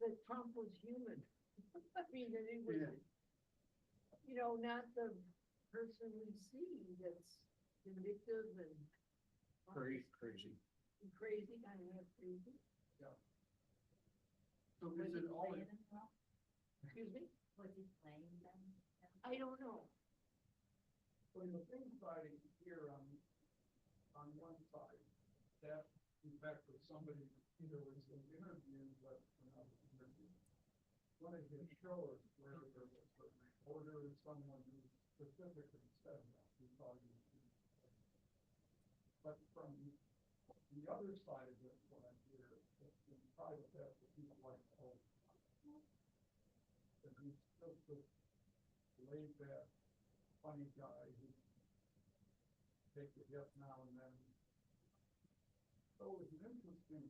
that Trump was human. I mean, that he was, not the person we see that's vindictive and Crazy. crazy, kind of crazy. Yeah. So is it all? Excuse me? Was he playing them? I don't know. When the thing side here on one side, that in fact was somebody either was an interview, but another interview. One of his shows where there was a reporter or someone who specifically said that he thought he was being played. But from the other side of it, what I hear is in private that the people like, oh, that he's just this laid back, funny guy who take a hit now and then. So it was an interesting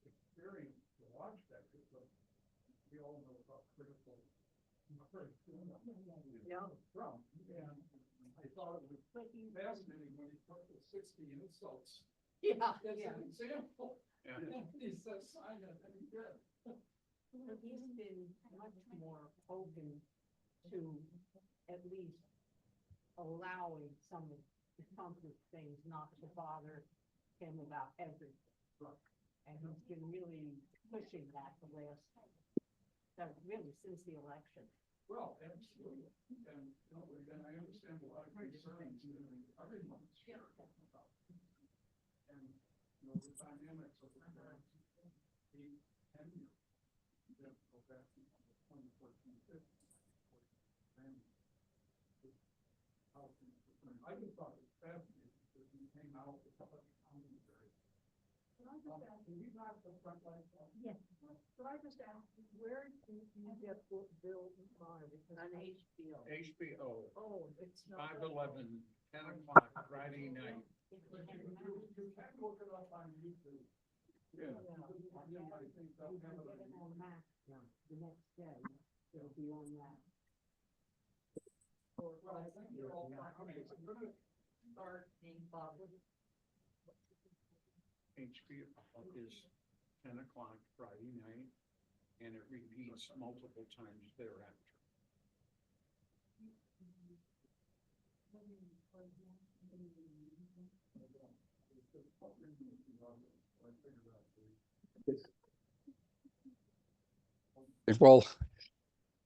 experience to watch that because we all know about critical Trump. And I thought it was fascinating when he took the 60 insults. Yeah. As an example. Yeah. And he said, sign it, and he did. He's been much more open to at least allowing some of the comfort things not to bother him about everything. Right. And he's been really pushing that the last, really since the election. Well, absolutely. And, and I understand a lot of concerns that everyone's sharing about. And, the dynamics of the last 8, 10 years. That go back to 2014, 15. I just thought it was fascinating because he came out with such commentary. Can I just ask, can you drive the front lights off? Yes. Could I just ask, where did you get Bill Maher? Because On HBO. HBO, Oh, it's not. 5/11, 10 o'clock Friday night. you can look it up on YouTube. Yeah. I think they'll have it on Mac, the next day, it'll be on that. Well, I think you're all fine. Okay, so we're gonna start. HBO is 10 o'clock Friday night, and it repeats multiple times thereafter. Well,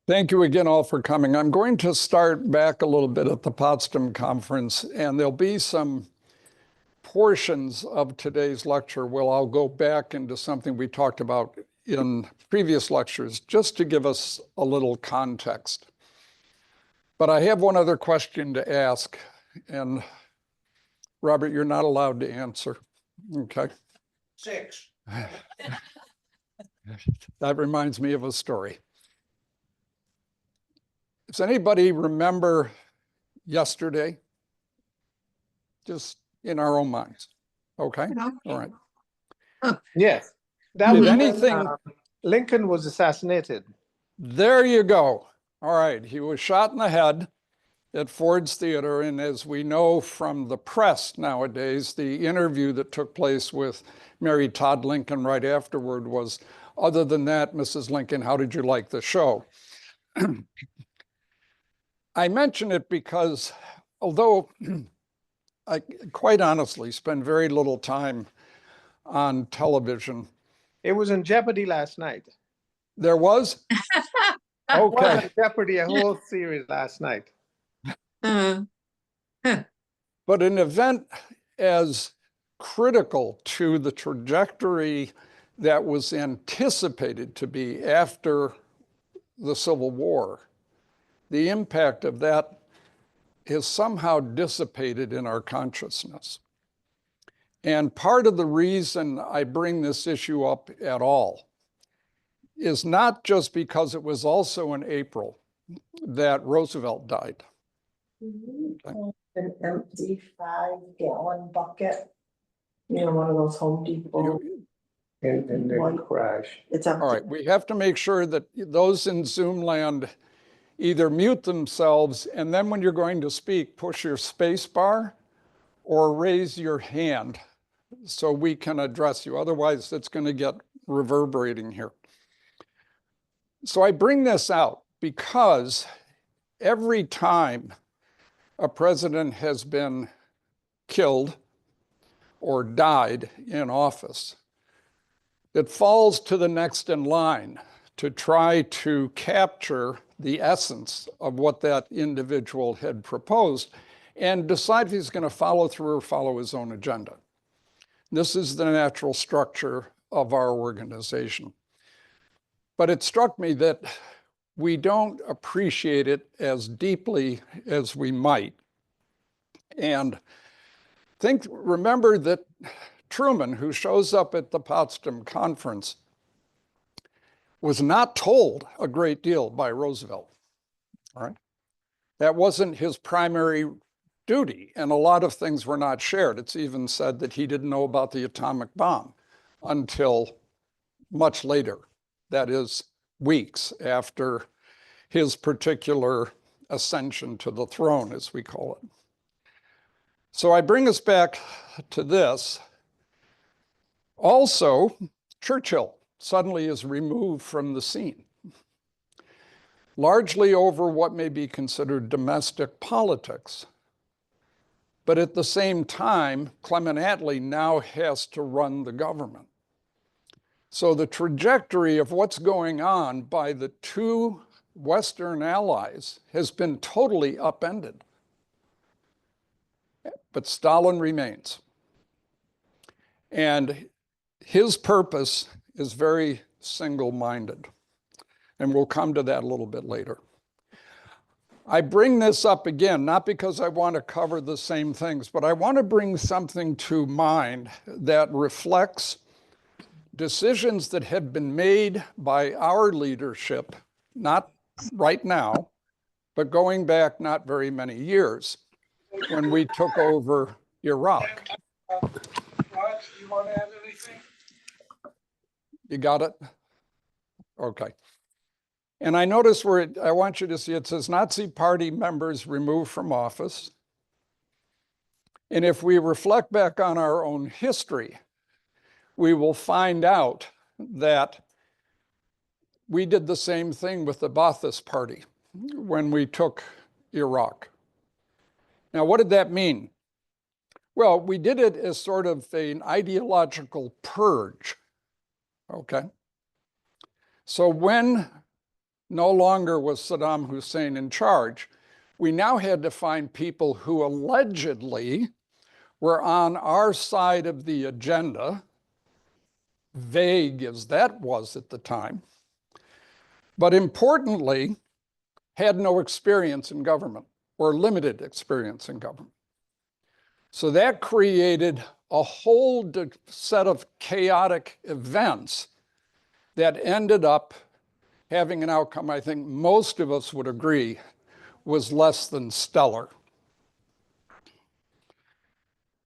thank you again all for coming. I'm going to start back a little bit at the Potsdam conference, and there'll be some portions of today's lecture where I'll go back into something we talked about in previous lectures, just to give us a little context. But I have one other question to ask, and Robert, you're not allowed to answer. Okay. 6. That reminds me of a story. Does anybody remember yesterday? Just in our own minds. Okay. All right. Yes. That Did was when, anything? Lincoln was assassinated. There you go. All right. He was shot in the head at Ford's Theater. And as we know from the press nowadays, the interview that took place with Mary Todd Lincoln right afterward was, other than that, Mrs. Lincoln, how did you like the show? I mention it because although I quite honestly spend very little time on television. It was in Jeopardy last night. There was? It was Okay. on Jeopardy, a whole series last night. But an event as critical to the trajectory that was anticipated to be after the Civil War, the impact of that is somehow dissipated in our consciousness. And part of the reason I bring this issue up at all is not just because it was also in April that Roosevelt died. An empty 5-gallon bucket, one of those Home Depot. And the crash. It's empty. All right, we have to make sure that those in Zoom land either mute themselves, and then when you're going to speak, push your space bar or raise your hand so we can address you. Otherwise, it's going to get reverberating here. So I bring this out because every time a president has been killed or died in office, it falls to the next in line to try to capture the essence of what that individual had proposed and decide if he's going to follow through or follow his own agenda. This is the natural structure of our organization. But it struck me that we don't appreciate it as deeply as we might. And remember that Truman, who shows up at the Potsdam Conference, was not told a great deal by Roosevelt. All right. That wasn't his primary duty, and a lot of things were not shared. It's even said that he didn't know about the atomic bomb until much later, that is, weeks after his particular ascension to the throne, as we call it. So I bring us back to this. Also, Churchill suddenly is removed from the scene, largely over what may be considered domestic politics. But at the same time, Clement Attlee now has to run the government. So the trajectory of what's going on by the two Western allies has been totally upended. But Stalin remains. And his purpose is very single-minded. And we'll come to that a little bit later. I bring this up again, not because I want to cover the same things, but I want to bring something to mind that reflects decisions that have been made by our leadership, not right now, but going back not very many years when we took over Iraq. Raj, you want to add anything? You got it? Okay. And I notice where I want you to see it says Nazi Party members removed from office. And if we reflect back on our own history, we will find out that we did the same thing with the Ba'athist Party when we took Iraq. Now, what did that mean? Well, we did it as sort of an ideological purge, okay? So when no longer was Saddam Hussein in charge, we now had to find people who allegedly were on our side of the agenda, vague as that was at the time, but importantly, had no experience in government or limited experience in government. So that created a whole set of chaotic events that ended up having an outcome I think most of us would agree was less than stellar.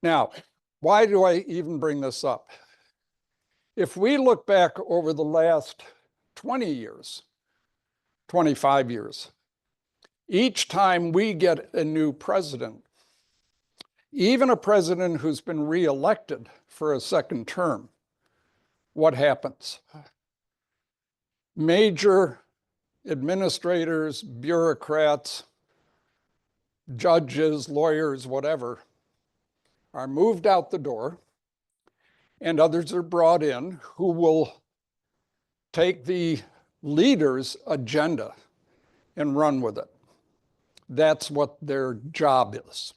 Now, why do I even bring this up? If we look back over the last 20 years, 25 years, each time we get a new president, even a president who's been reelected for a second term, what happens? Major administrators, bureaucrats, judges, lawyers, whatever, are moved out the door, and others are brought in who will take the leader's agenda and run with it. That's what their job is.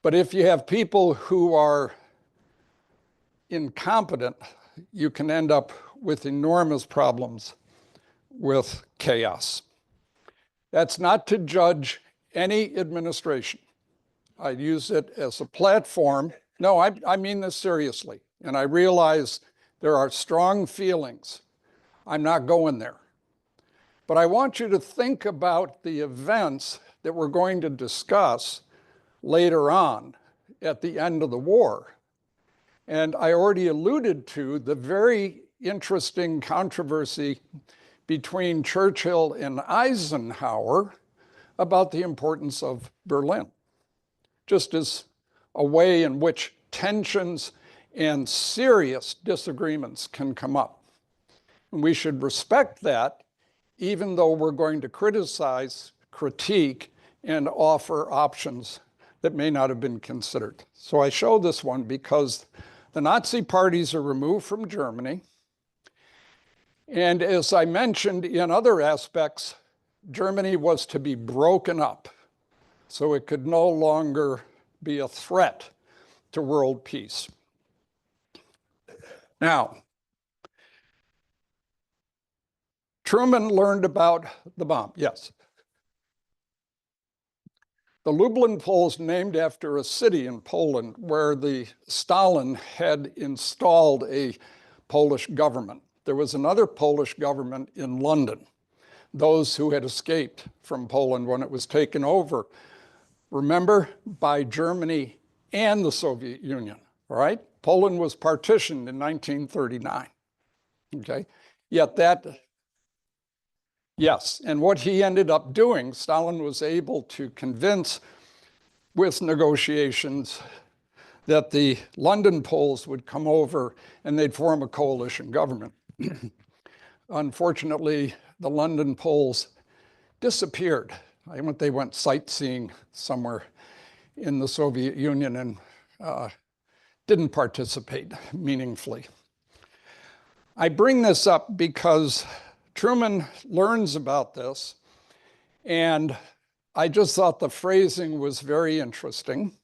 But if you have people who are incompetent, you can end up with enormous problems with chaos. That's not to judge any administration. I use it as a platform. No, I mean this seriously. And I realize there are strong feelings. I'm not going there. But I want you to think about the events that we're going to discuss later on at the end of the war. And I already alluded to the very interesting controversy between Churchill and Eisenhower about the importance of Berlin, just as a way in which tensions and serious disagreements can come up. And we should respect that even though we're going to criticize, critique, and offer options that may not have been considered. So I show this one because the Nazi parties are removed from Germany. And as I mentioned in other aspects, Germany was to be broken up so it could no longer be a threat to world peace. Now, Truman learned about the bomb, yes. The Lublin Poles named after a city in Poland where the Stalin had installed a Polish government. There was another Polish government in London, those who had escaped from Poland when it was taken over, remember, by Germany and the Soviet Union, all right? Poland was partitioned in 1939, okay? Yet that, yes, and what he ended up doing, Stalin was able to convince with negotiations that the London Poles would come over and they'd form a coalition government. Unfortunately, the London Poles disappeared. They went sightseeing somewhere in the Soviet Union and didn't participate meaningfully. I bring this up because Truman learns about this, and I just thought the phrasing was very interesting.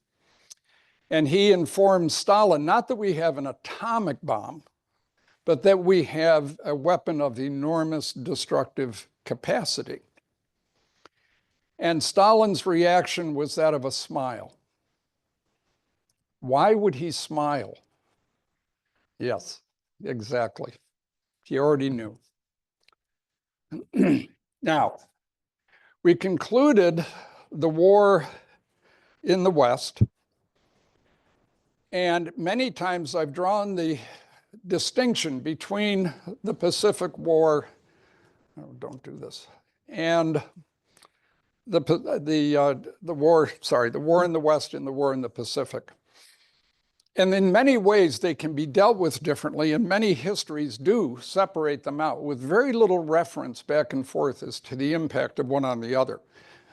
And he informs Stalin, not that we have an atomic bomb, but that we have a weapon of enormous destructive capacity. And Stalin's reaction was that of a smile. Why would he smile? Yes, exactly. He already knew. Now, we concluded the war in the West, and many times I've drawn the distinction between the Pacific War, oh, don't do this, and the war in the West and the war in the Pacific. And in many ways, they can be dealt with differently, and many histories do separate them out with very little reference back and forth as to the impact of one on the other.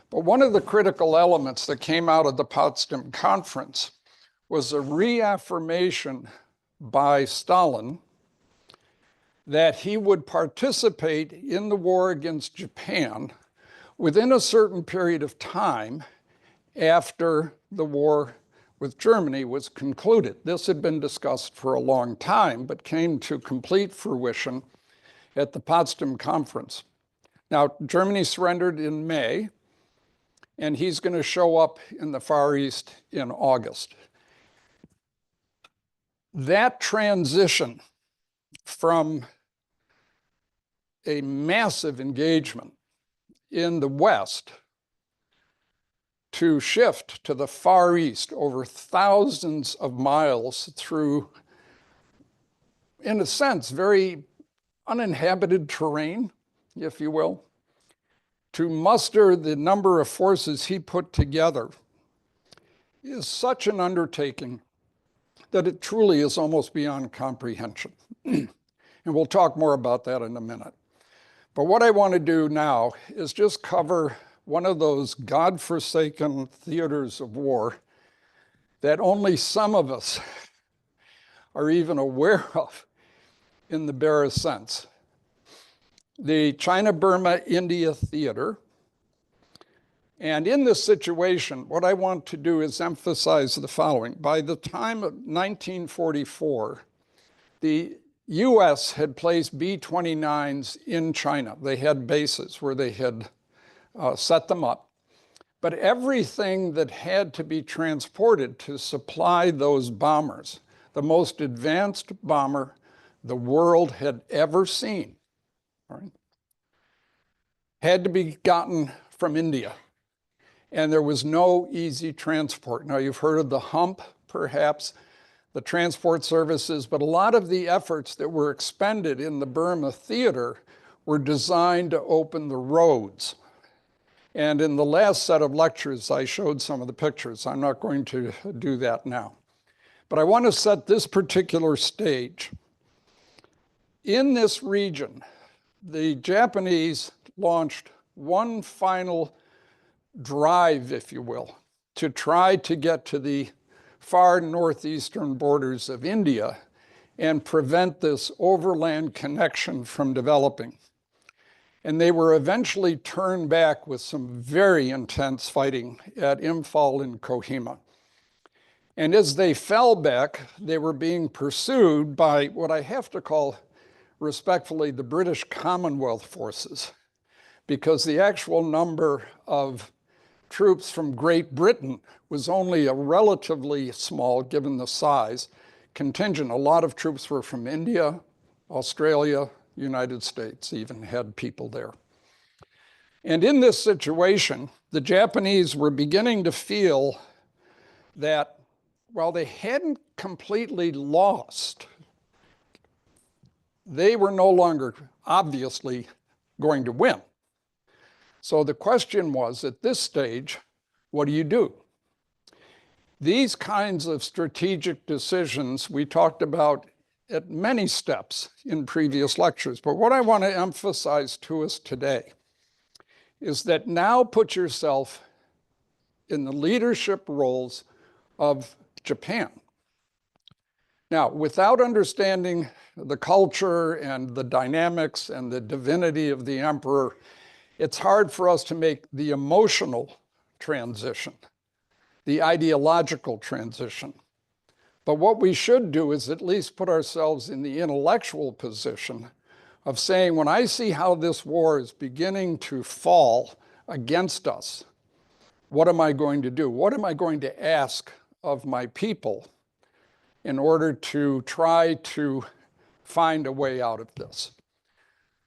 But one of the critical elements that came out of the Potsdam Conference was a reaffirmation by Stalin that he would participate in the war against Japan within a certain period of time after the war with Germany was concluded. This had been discussed for a long time, but came to complete fruition at the Potsdam Conference. Now, Germany surrendered in May, and he's going to show up in the Far East in August. That transition from a massive engagement in the West to shift to the Far East over thousands of miles through, in a sense, very uninhabited terrain, if you will, to muster the number of forces he put together is such an undertaking that it truly is almost beyond comprehension. And we'll talk more about that in a minute. But what I want to do now is just cover one of those godforsaken theaters of war that only some of us are even aware of in the barest sense. The China-Burma-India theater. And in this situation, what I want to do is emphasize the following. By the time of 1944, the US had placed B-29s in China. They had bases where they had set them up. But everything that had to be transported to supply those bombers, the most advanced bomber the world had ever seen, right, had to be gotten from India. And there was no easy transport. Now, you've heard of the hump, perhaps, the transport services, but a lot of the efforts that were expended in the Burma theater were designed to open the roads. And in the last set of lectures, I showed some of the pictures. I'm not going to do that now. But I want to set this particular stage. In this region, the Japanese launched one final drive, if you will, to try to get to the far northeastern borders of India and prevent this overland connection from developing. And they were eventually turned back with some very intense fighting at Imphal and Kohima. And as they fell back, they were being pursued by what I have to call respectfully the British Commonwealth forces, because the actual number of troops from Great Britain was only a relatively small, given the size, contingent. A lot of troops were from India, Australia, United States even had people there. And in this situation, the Japanese were beginning to feel that while they hadn't completely lost, they were no longer obviously going to win. So the question was, at this stage, what do you do? These kinds of strategic decisions we talked about at many steps in previous lectures, but what I want to emphasize to us today is that now put yourself in the leadership roles of Japan. Now, without understanding the culture and the dynamics and the divinity of the emperor, it's hard for us to make the emotional transition, the ideological transition. But what we should do is at least put ourselves in the intellectual position of saying, when I see how this war is beginning to fall against us, what am I going to do? What am I going to ask of my people in order to try to find a way out of this?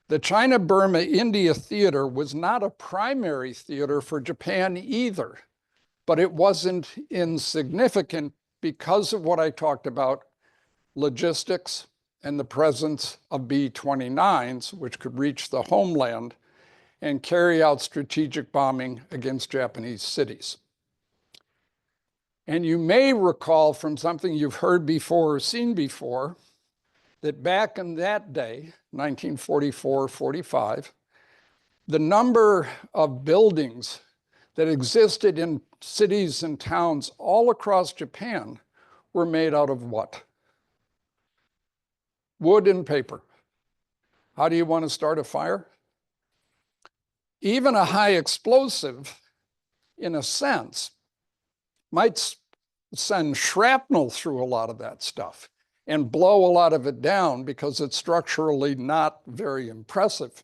The China-Burma-India theater was not a primary theater for Japan either, but it wasn't insignificant because of what I talked about, logistics and the presence of B-29s, which could reach the homeland and carry out strategic bombing against Japanese cities. And you may recall from something you've heard before or seen before, that back in that day, 1944-45, the number of buildings that existed in cities and towns all across Japan were made out of what? Wood and paper. How do you want to start a fire? Even a high explosive, in a sense, might send shrapnel through a lot of that stuff and blow a lot of it down because it's structurally not very impressive.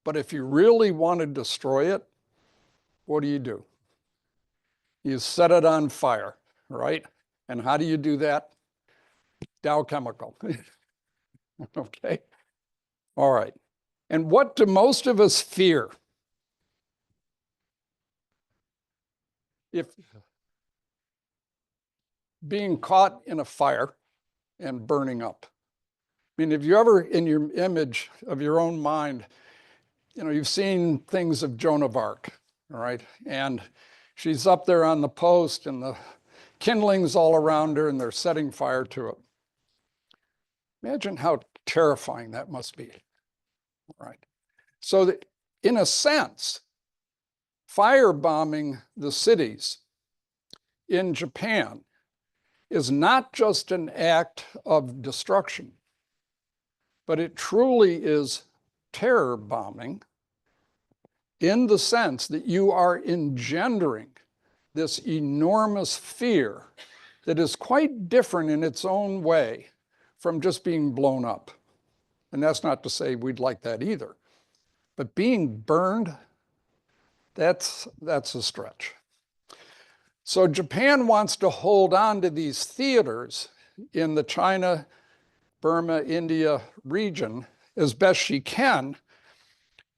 But if you really want to destroy it, what do? You set it on fire, right? And how do you do that? Dow Chemical. Okay. All right. And what do most of us fear? If being caught in a fire and burning up. I mean, have you ever, in your image of your own mind, you've seen things of Joan of Arc, all right? And she's up there on the post and the kindlings all around her and they're setting fire to it. Imagine how terrifying that must be, all right? So that, in a sense, firebombing the cities in Japan is not just an act of destruction, but it truly is terror bombing in the sense that you are engendering this enormous fear that is quite different in its own way from just being blown up. And that's not to say we'd like that either. But being burned, that's a stretch. So Japan wants to hold on to these theaters in the China, Burma, India region as best she can,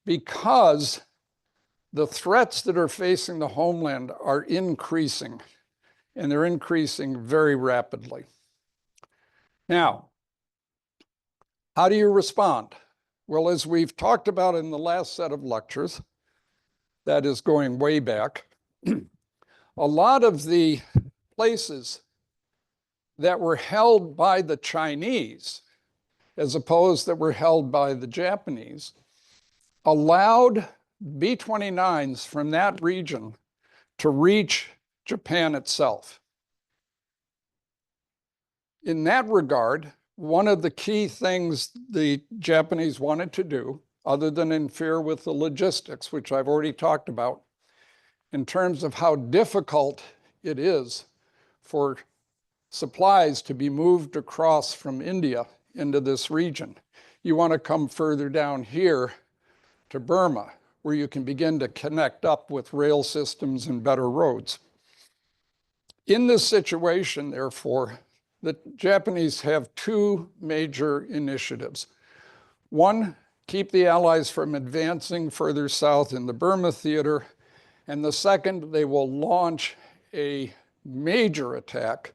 because the threats that are facing the homeland are increasing, and they're increasing very rapidly. Now, how do you respond? Well, as we've talked about in the last set of lectures, that is going way back, a lot of the places that were held by the Chinese as opposed that were held by the Japanese, allowed B-29s from that region to reach Japan itself. In that regard, one of the key things the Japanese wanted to do, other than interfere with the logistics, which I've already talked about, in terms of how difficult it is for supplies to be moved across from India into this region. You want to come further down here to Burma, where you can begin to connect up with rail systems and better roads. In this situation, therefore, the Japanese have two major initiatives. One, keep the Allies from advancing further south in the Burma theater. And the second, they will launch a major attack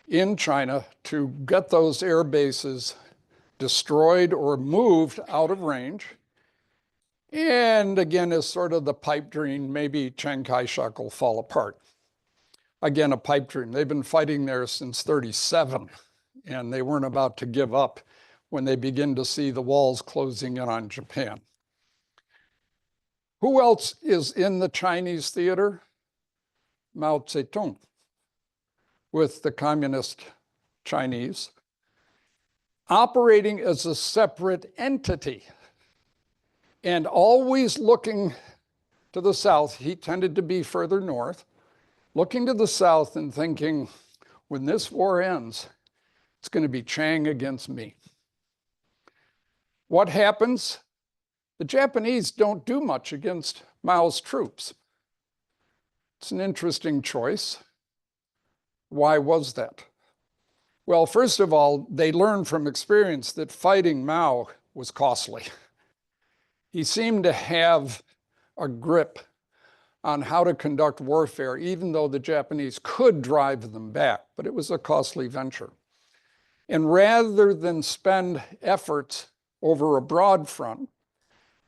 in China to get those air bases destroyed or moved out of range. And again, as sort of the pipe dream, maybe Chiang Kai-shek will fall apart. Again, a pipe dream. They've been fighting there since 1937, and they weren't about to give up when they begin to see the walls closing in on Japan. Who else is in the Chinese theater? Mao Zedong, with the communist Chinese, operating as a separate entity and always looking to the south. He tended to be further north, looking to the south and thinking, when this war ends, it's going to be Chiang against me. What happens? The Japanese don't do much against Mao's troops. It's an interesting choice. Why was that? Well, first of all, they learned from experience that fighting Mao was costly. He seemed to have a grip on how to conduct warfare, even though the Japanese could drive them back, but it was a costly venture. And rather than spend efforts over a broad front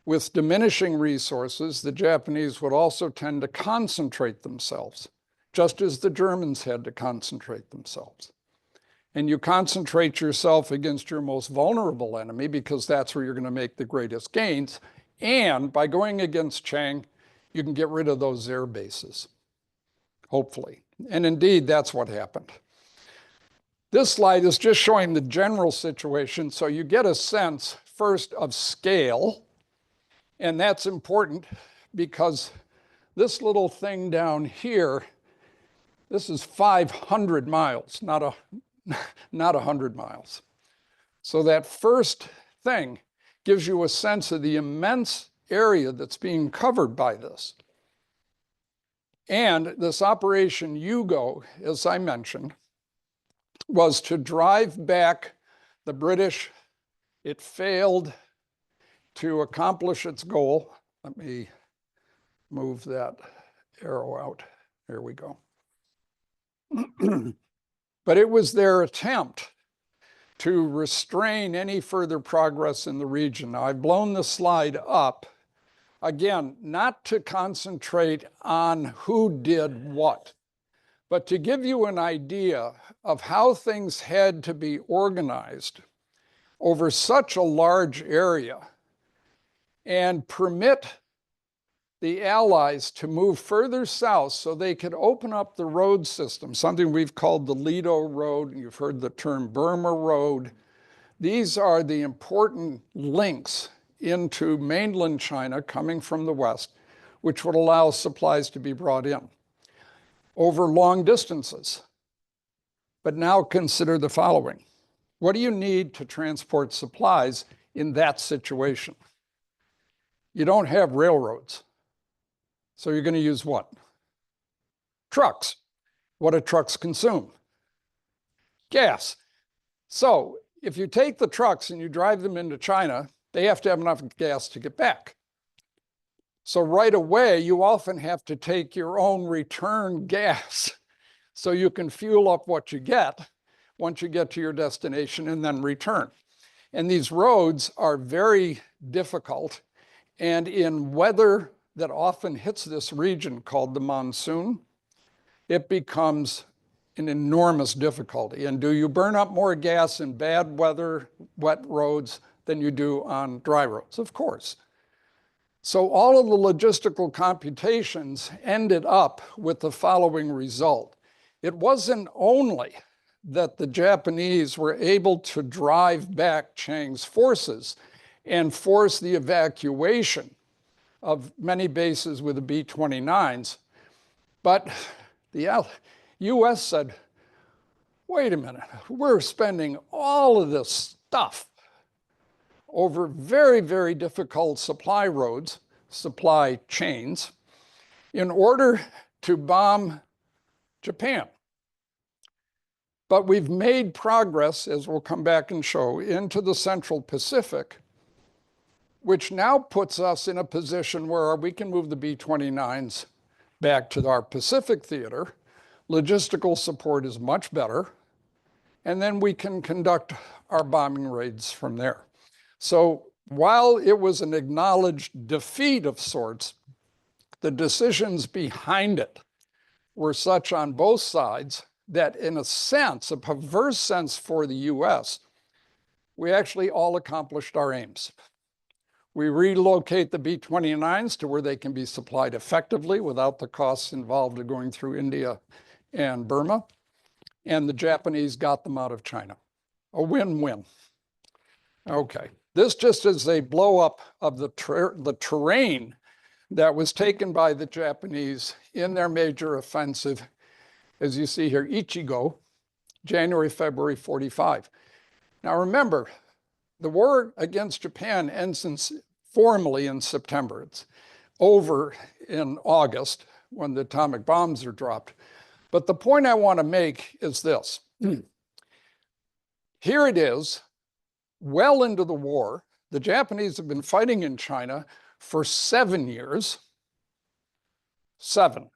with diminishing resources, the Japanese would also tend to concentrate themselves, just as the Germans had to concentrate themselves. And you concentrate yourself against your most vulnerable enemy because that's where you're going to make the greatest gains. And by going against Chiang, you can get rid of those air bases, hopefully. And indeed, that's what happened. This slide is just showing the general situation, so you get a sense, first, of scale. And that's important because this little thing down here, this is 500 miles, not 100 miles. So that first thing gives you a sense of the immense area that's being covered by this. And this Operation Hugo, as I mentioned, was to drive back the British. It failed to accomplish its goal. Let me move that arrow out. There we go. But it was their attempt to restrain any further progress in the region. Now, I've blown the slide up, again, not to concentrate on who did what, but to give you an idea of how things had to be organized over such a large area and permit the Allies to move further south so they could open up the road system, something we've called the Lido Road. You've heard the term Burma Road. These are the important links into mainland China coming from the west, which would allow supplies to be brought in over long distances. But now consider the following. What do you need to transport supplies in that situation? You don't have railroads. So you're going to use what? Trucks. What do trucks consume? Gas. So if you take the trucks and you drive them into China, they have to have enough gas to get back. So right away, you often have to take your own return gas so you can fuel up what you get once you get to your destination and then return. And these roads are very difficult. And in weather that often hits this region called the monsoon, it becomes an enormous difficulty. And do you burn up more gas in bad weather, wet roads than you do on dry roads? Of course. So all of the logistical computations ended up with the following result. It wasn't only that the Japanese were able to drive back Chiang's forces and force the evacuation of many bases with the B-29s, but the US said, wait a minute, we're spending all of this stuff over very, very difficult supply roads, supply chains, in order to bomb Japan. But we've made progress, as we'll come back and show, into the Central Pacific, which now puts us in a position where we can move the B-29s back to our Pacific theater. Logistical support is much better. And then we can conduct our bombing raids from there. So while it was an acknowledged defeat of sorts, the decisions behind it were such on both sides that in a sense, a perverse sense for the US, we actually all accomplished our aims. We relocate the B-29s to where they can be supplied effectively without the costs involved of going through India and Burma. And the Japanese got them out of China. A win-win. Okay, this just is a blow-up of the terrain that was taken by the Japanese in their major offensive, as you see here, Ichigo, January, February 45. Now remember, the war against Japan ends formally in September. It's over in August when the atomic bombs are dropped. But the point I want to make is this. Here it is, well into the war. The Japanese have been fighting in China for 7 years. 7.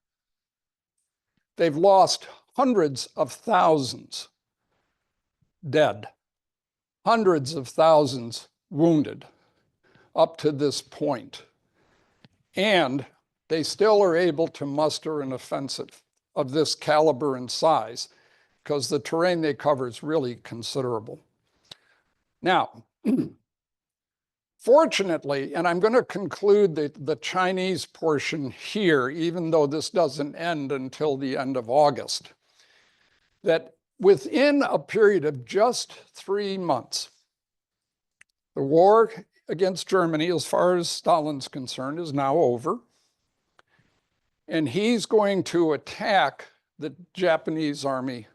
They've lost hundreds of thousands dead, hundreds of thousands wounded up to this point. And they still are able to muster an offensive of this caliber and size because the terrain they cover is really considerable. Now, fortunately, and I'm going to conclude the Chinese portion here, even though this doesn't end until the end of August, that within a period of just 3 months, the war against Germany, as far as Stalin's concerned, is now over. And he's going to attack the Japanese army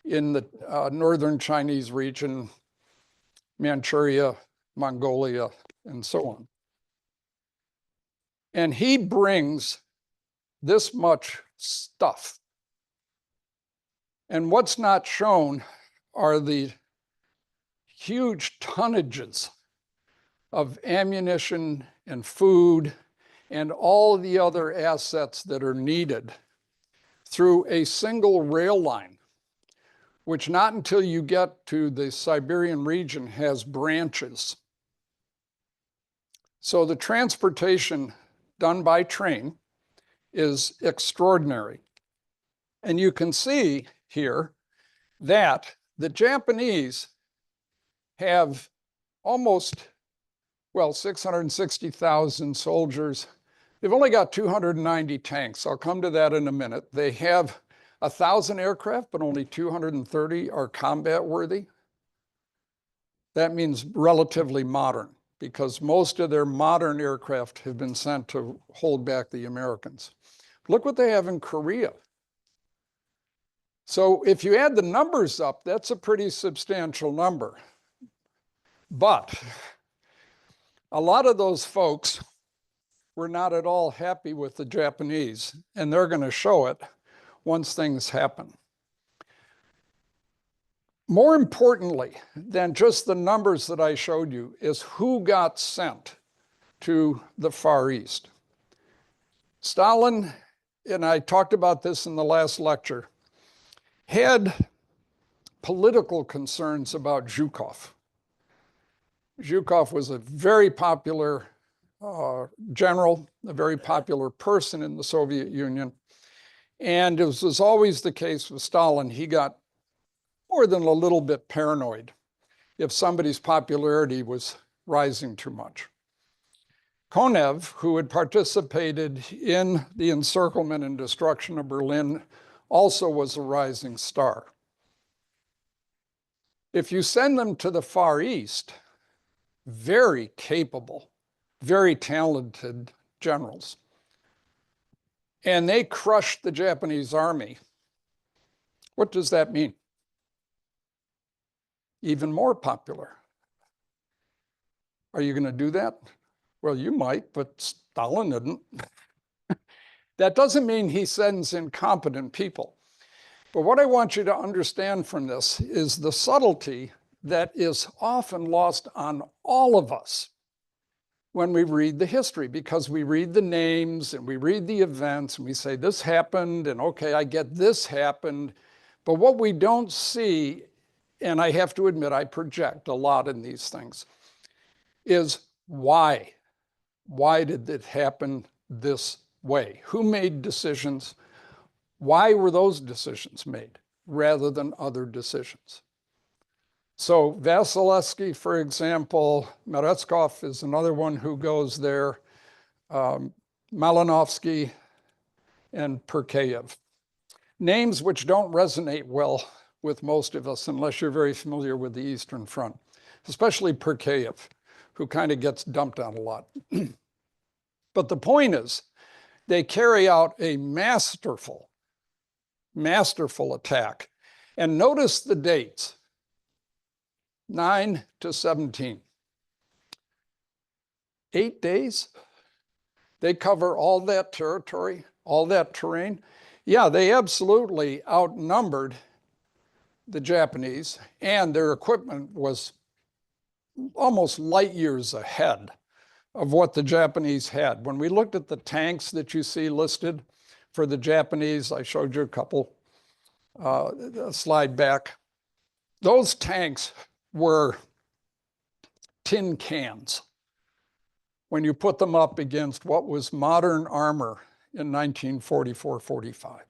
in the northern Chinese region, Manchuria, Mongolia, and so on. And he brings this much stuff. And what's not shown are the huge tonnages of ammunition and food and all the other assets that are needed through a single rail line, which not until you get to the Siberian region has branches. So the transportation done by train is extraordinary. And you can see here that the Japanese have almost, well, 660,000 soldiers. They've only got 290 tanks. I'll come to that in a minute. They have 1,000 aircraft, but only 230 are combat worthy. That means relatively modern, because most of their modern aircraft have been sent to hold back the Americans. Look what they have in Korea. So if you add the numbers up, that's a pretty substantial number. But a lot of those folks were not at all happy with the Japanese, and they're going to show it once things happen. More importantly than just the numbers that I showed you is who got sent to the Far East. Stalin, and I talked about this in the last lecture, had political concerns about Zhukov. Zhukov was a very popular general, a very popular person in the Soviet Union. And as was always the case with Stalin, he got more than a little bit paranoid if somebody's popularity was rising too much. Konev, who had participated in the encirclement and destruction of Berlin, also was a rising star. If you send them to the Far East, very capable, very talented generals, and they crushed the Japanese army, what does that mean? Even more popular. Are you going to do that? Well, you might, but Stalin didn't. That doesn't mean he sends incompetent people. But what I want you to understand from this is the subtlety that is often lost on all of us when we read the history, because we read the names and we read the events and we say, this happened, and okay, I get this happened. But what we don't see, and I have to admit, I project a lot in these things, is why? Why did it happen this way? Who made decisions? Why were those decisions made rather than other decisions? So Vasilevsky, for example, Merezkov is another one who goes there, Malinovsky, and Perkeyev. Names which don't resonate well with most of us unless you're very familiar with the Eastern Front, especially Perkeyev, who kind of gets dumped on a lot. But the point is, they carry out a masterful attack. And notice the dates, 9 to 17. 8 days, they cover all that territory, all that terrain. Yeah, they absolutely outnumbered the Japanese, and their equipment was almost light years ahead of what the Japanese had. When we looked at the tanks that you see listed for the Japanese, I showed you a couple, a slide back. Those tanks were tin cans when you put them up against what was modern armor in 1944-45.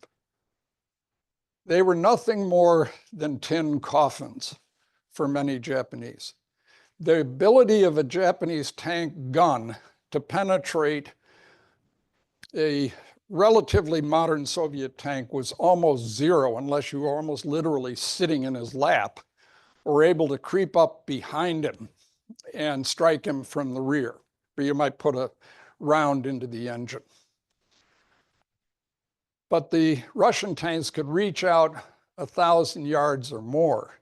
They were nothing more than tin coffins for many Japanese. The ability of a Japanese tank gun to penetrate a relatively modern Soviet tank was almost zero unless you were almost literally sitting in his lap or able to creep up behind him and strike him from the rear, or you might put a round into the engine. But the Russian tanks could reach out 1,000 yards or more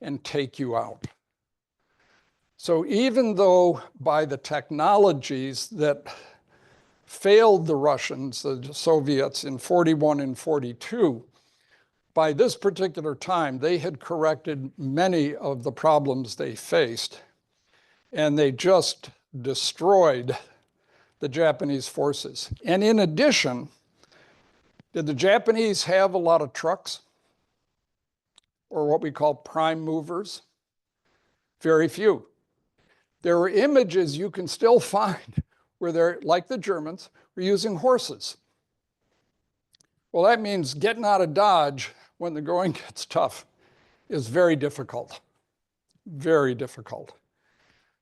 and take you out. So even though by the technologies that failed the Russians, the Soviets, in 41 and 42, by this particular time, they had corrected many of the problems they faced, and they just destroyed the Japanese forces. And in addition, did the Japanese have a lot of trucks, or what we call prime movers? Very few. There are images you can still find where they're, like the Germans, were using horses. Well, that means getting out of Dodge when the going gets tough is very difficult, very difficult.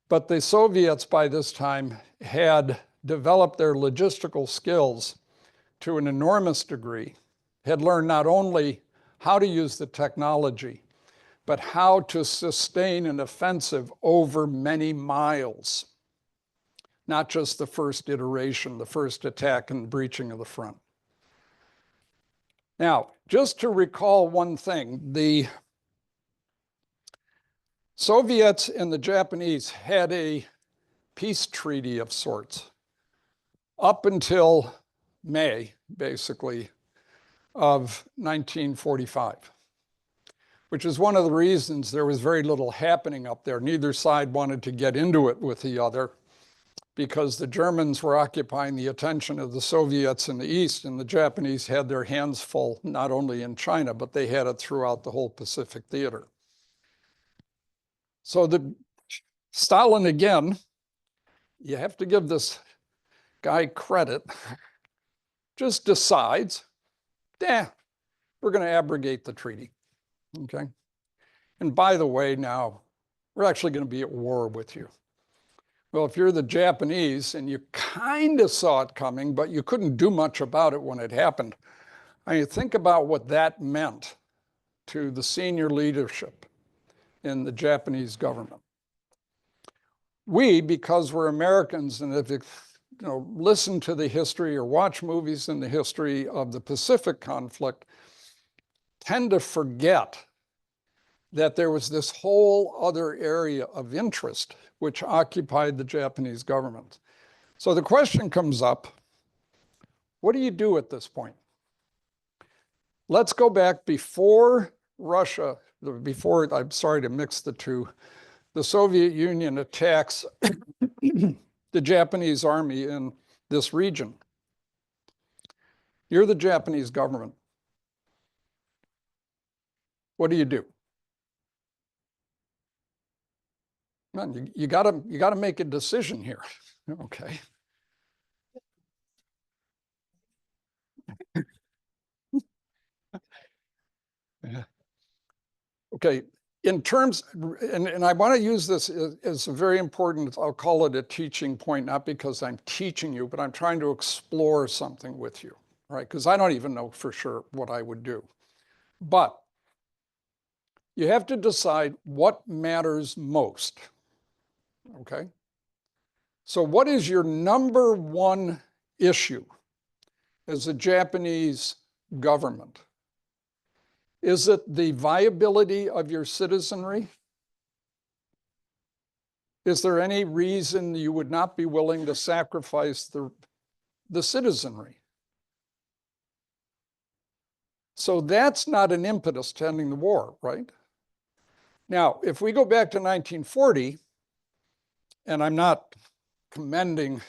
But the Soviets by this time had developed their logistical skills to an enormous degree, had learned not only how to use the technology, but how to sustain an offensive over many miles, not just the first iteration, the first attack and breaching of the front. Now, just to recall one thing, the Soviets and the Japanese had a peace treaty of sorts up until May, basically, of 1945. Which is one of the reasons there was very little happening up there. Neither side wanted to get into it with the other because the Germans were occupying the attention of the Soviets in the East, and the Japanese had their hands full, not only in China, but they had it throughout the whole Pacific theater. So Stalin, again, you have to give this guy credit, just decides we're going to abrogate the treaty. Okay. And by the way, now we're actually going to be at war with you. Well, if you're the Japanese and you kind of saw it coming, but you couldn't do much about it when it happened, I mean, think about what that meant to the senior leadership in the Japanese government. We, because we're Americans and have listened to the history or watch movies in the history of the Pacific conflict, tend to forget that there was this whole other area of interest which occupied the Japanese government. So the question comes up, what do you do at this point? Let's go back before Russia, I'm sorry to mix the two, the Soviet Union attacks the Japanese army in this region. You're the Japanese government. What do you do? Man, you gotta make a decision here. Okay. Yeah. Okay. In terms, and I want to use this as a very important, I'll call it a teaching point, not because I'm teaching you, but I'm trying to explore something with you, right? Because I don't even know for sure what I would do. But you have to decide what matters most, okay? So what is your number one issue as a Japanese government? Is it the viability of your citizenry? Is there any reason you would not be willing to sacrifice the citizenry? So that's not an impetus to ending the war, right? Now, if we go back to 1940, and I'm not commending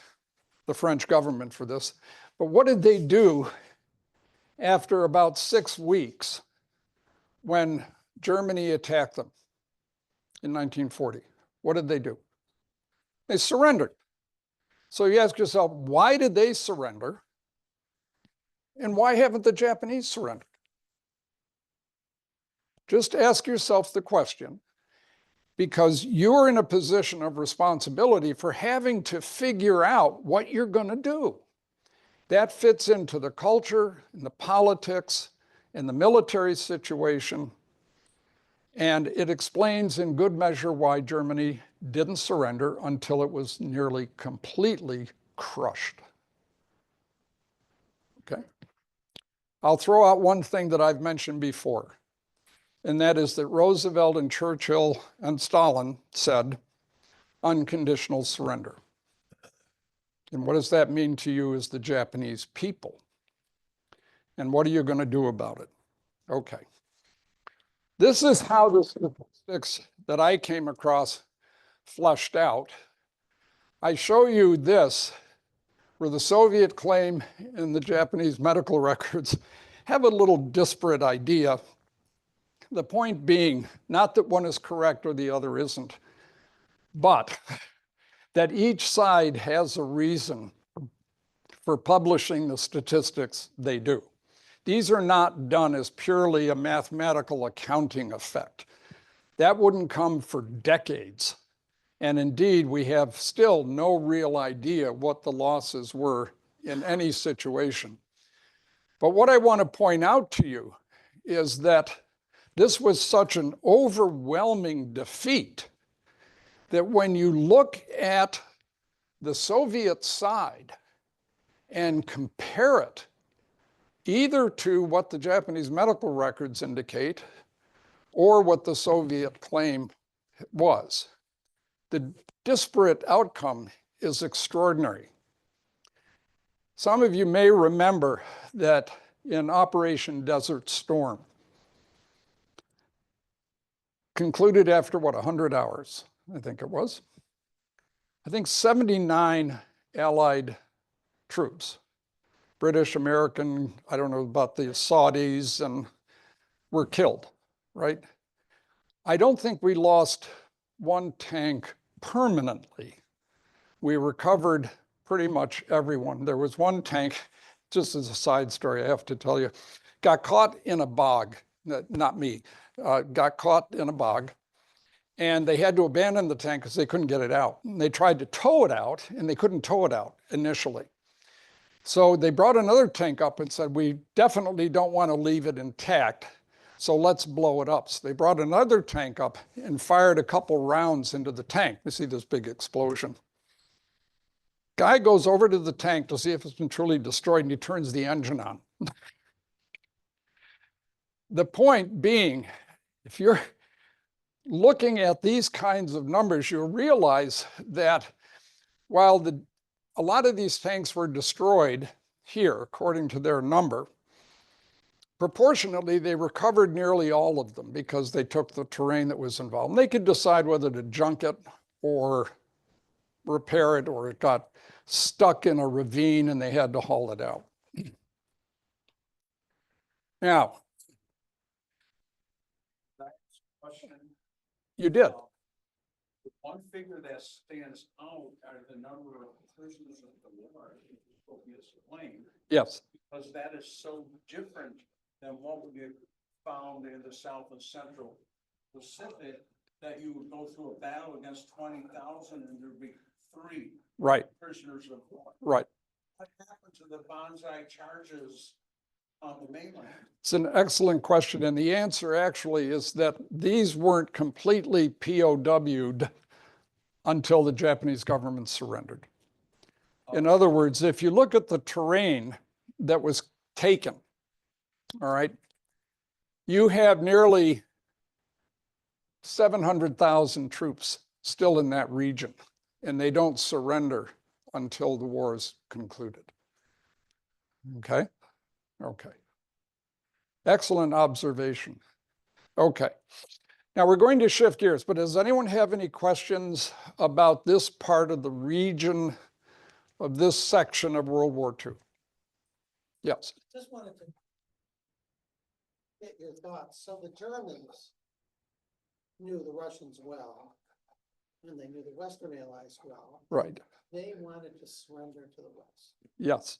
the French government for this, but what did they do after about 6 weeks when Germany attacked them in 1940? What did they do? They surrendered. So you ask yourself, why did they surrender? And why haven't the Japanese surrendered? Just ask yourself the question, because you're in a position of responsibility for having to figure out what you're going to do. That fits into the culture, and the politics, and the military situation. And it explains in good measure why Germany didn't surrender until it was nearly completely crushed. Okay? I'll throw out one thing that I've mentioned before, and that is that Roosevelt and Churchill and Stalin said unconditional surrender. And what does that mean to you as the Japanese people? And what are you going to do about it? Okay. This is how the statistics that I came across fleshed out. I show you this, where the Soviet claim and the Japanese medical records have a little disparate idea. The point being, not that one is correct or the other isn't, but that each side has a reason for publishing the statistics they do. These are not done as purely a mathematical accounting effect. That wouldn't come for decades. And indeed, we have still no real idea what the losses were in any situation. But what I want to point out to you is that this was such an overwhelming defeat that when you look at the Soviet side and compare it either to what the Japanese medical records indicate or what the Soviet claim was, the disparate outcome is extraordinary. Some of you may remember that in Operation Desert Storm, concluded after what, 100 hours, I think it was. I think 79 Allied troops, British, American, I don't know about the Saudis, and were killed, right? I don't think we lost one tank permanently. We recovered pretty much everyone. There was one tank just as a side story, I have to tell you, got caught in a bog, not me, got caught in a bog. And they had to abandon the tank because they couldn't get it out. And they tried to tow it out, and they couldn't tow it out initially. So they brought another tank up and said, we definitely don't want to leave it intact, so let's blow it up. So they brought another tank up and fired a couple rounds into the tank. You see this big explosion. Guy goes over to the tank to see if it's been truly destroyed, and he turns the engine on. The point being, if you're looking at these kinds of numbers, you'll realize that while a lot of these tanks were destroyed here, according to their number, proportionately, they recovered nearly all of them because they took the terrain that was involved. And they could decide whether to junk it or repair it, or it got stuck in a ravine and they had to haul it out. Now, Question. you did. One figure that stands out are the number of prisoners of the war, what we explained, Yes. because that is so different than what we found in the South and Central Pacific, that you would go through a battle against 20,000 and there'd be 3 Right. prisoners of war. Right. What happened to the Banzai charges on the mainland? It's an excellent question. And the answer actually is that these weren't completely POW'd until the Japanese government surrendered. In other words, if you look at the terrain that was taken, all right, you have nearly 700,000 troops still in that region, and they don't surrender until the war is concluded. Okay? Okay. Excellent observation. Okay. Now we're going to shift gears, but does anyone have any questions about this part of the region of this section of World War II? Yes. Just wanted to get your thoughts. So the Germans knew the Russians well, and they knew the Western Allies well. Right. They wanted to surrender to the West. Yes.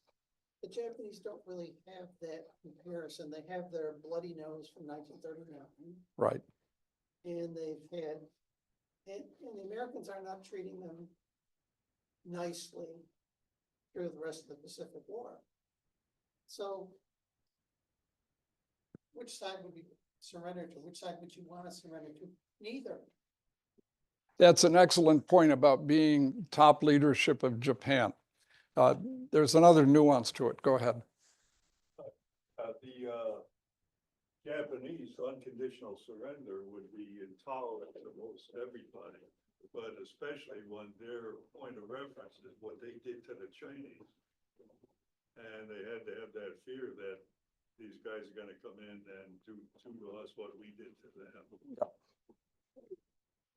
The Japanese don't really have that comparison. They have their bloody nose from 1939, Right. and they've had, and the Americans are not treating them nicely through the rest of the Pacific War. So which side would we surrender to? Which side would you want to surrender to? Neither. That's an excellent point about being top leadership of Japan. There's another nuance to it. Go ahead. The Japanese unconditional surrender would be intolerant to most everybody, but especially when their point of reference is what they did to the Chinese. And they had to have that fear that these guys are gonna come in and do to us what we did to them.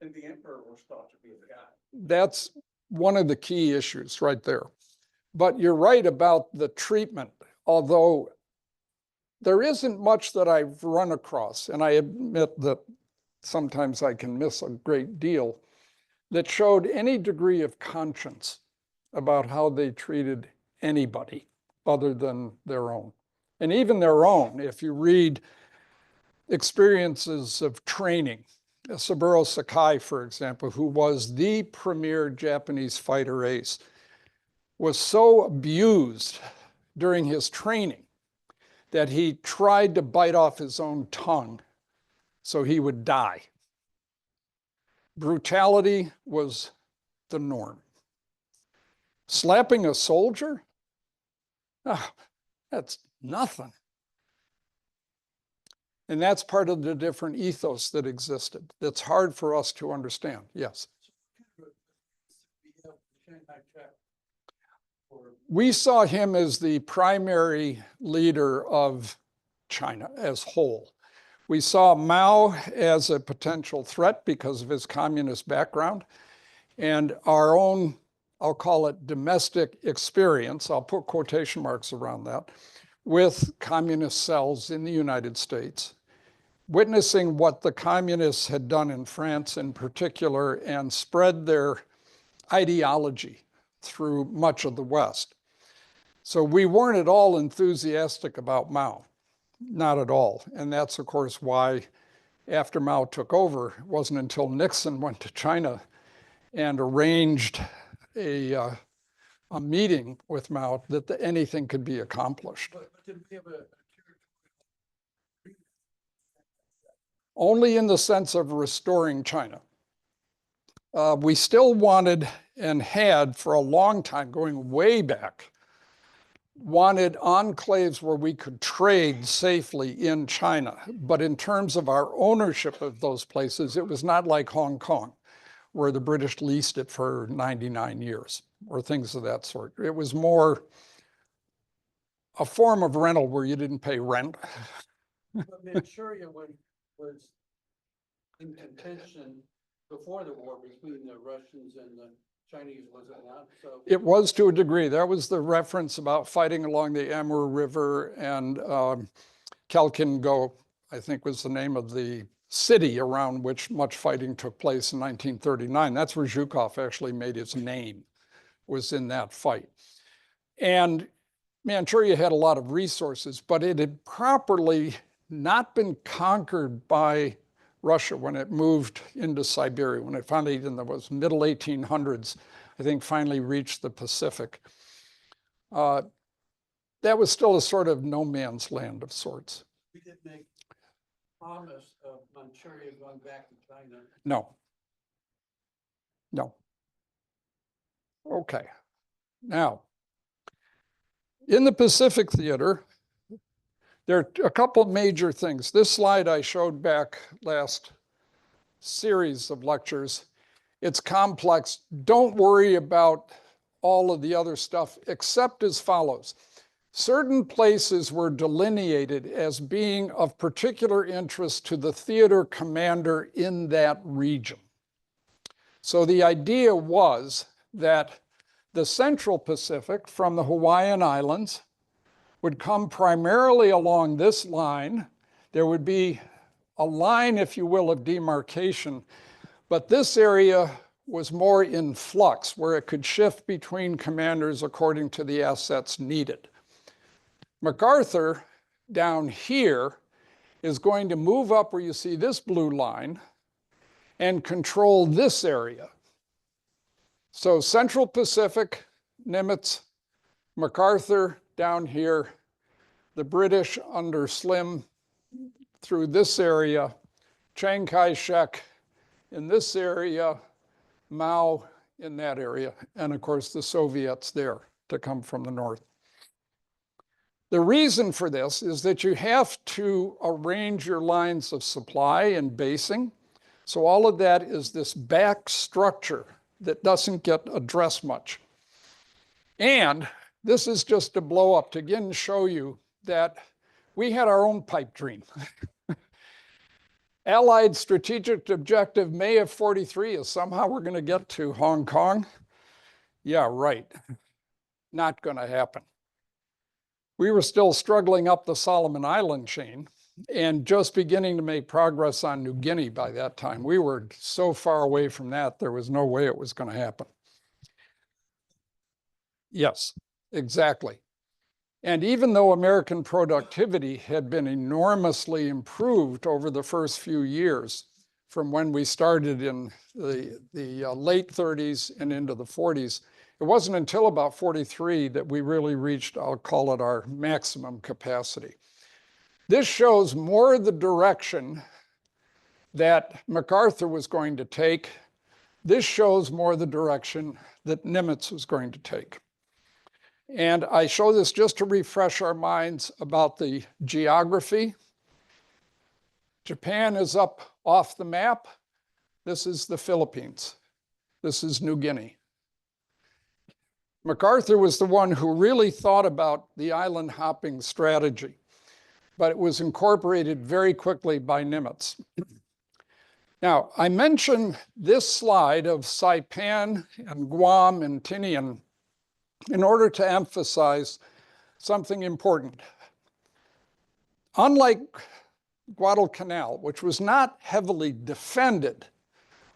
And the emperor was thought to be the guy. That's one of the key issues right there. But you're right about the treatment, although there isn't much that I've run across, and I admit that sometimes I can miss a great deal, that showed any degree of conscience about how they treated anybody other than their own. And even their own, if you read experiences of training, Saburo Sakai, for example, who was the premier Japanese fighter ace, was so abused during his training that he tried to bite off his own tongue so he would die. Brutality was the norm. Slapping a soldier? Oh, that's nothing. And that's part of the different ethos that existed. That's hard for us to understand. Yes. We saw him as the primary leader of China as whole. We saw Mao as a potential threat because of his communist background, and our own, I'll call it domestic experience, I'll put quotation marks around that, with communist cells in the United States, witnessing what the communists had done in France in particular and spread their ideology through much of the West. So we weren't at all enthusiastic about Mao, not at all. And that's, of course, why after Mao took over, it wasn't until Nixon went to China and arranged a meeting with Mao that anything could be accomplished. But did we have a Only in the sense of restoring China. We still wanted and had for a long time, going way back, wanted enclaves where we could trade safely in China. But in terms of our ownership of those places, it was not like Hong Kong, where the British leased it for 99 years or things of that sort. It was more a form of rental where you didn't pay rent. But Manchuria was in contention before the war between the Russians and the Chinese, was it not? So It was to a degree. That was the reference about fighting along the Amur River, and Kalkin-Go, I think was the name of the city around which much fighting took place in 1939. That's where Zhukov actually made his name, was in that fight. And Manchuria had a lot of resources, but it had properly not been conquered by Russia when it moved into Siberia, when it finally, in the middle 1800s, I think finally reached the Pacific. That was still a sort of no man's land of sorts. we did make promise of Manchuria going back to China. No. No. Okay. Now, in the Pacific theater, there are a couple major things. This slide I showed back last series of lectures. It's complex. Don't worry about all of the other stuff, except as follows. Certain places were delineated as being of particular interest to the theater commander in that region. So the idea was that the Central Pacific from the Hawaiian Islands would come primarily along this line. There would be a line, if you will, of demarcation, but this area was more in flux, where it could shift between commanders according to the assets needed. MacArthur down here is going to move up where you see this blue line and control this area. So Central Pacific, Nimitz, MacArthur down here, the British under Slim through this area, Chiang Kai-shek in this area, Mao in that area, and of course the Soviets there to come from the north. The reason for this is that you have to arrange your lines of supply and basing. So all of that is this back structure that doesn't get addressed much. And this is just to blow up to again show you that we had our own pipe dream. Allied strategic objective May of 43 is somehow we're going to get to Hong Kong. Yeah, right. Not going to happen. We were still struggling up the Solomon Island chain and just beginning to make progress on New Guinea by that time. We were so far away from that, there was no way it was going to happen. Yes, exactly. And even though American productivity had been enormously improved over the first few years, from when we started in the late 30s and into the 40s, it wasn't until about 43 that we really reached, I'll call it our maximum capacity. This shows more the direction that MacArthur was going to take. This shows more the direction that Nimitz was going to take. And I show this just to refresh our minds about the geography. Japan is up off the map. This is the Philippines. This is New Guinea. MacArthur was the one who really thought about the island hopping strategy, but it was incorporated very quickly by Nimitz. Now, I mentioned this slide of Saipan and Guam and Tinian in order to emphasize something important. Unlike Guadalcanal, which was not heavily defended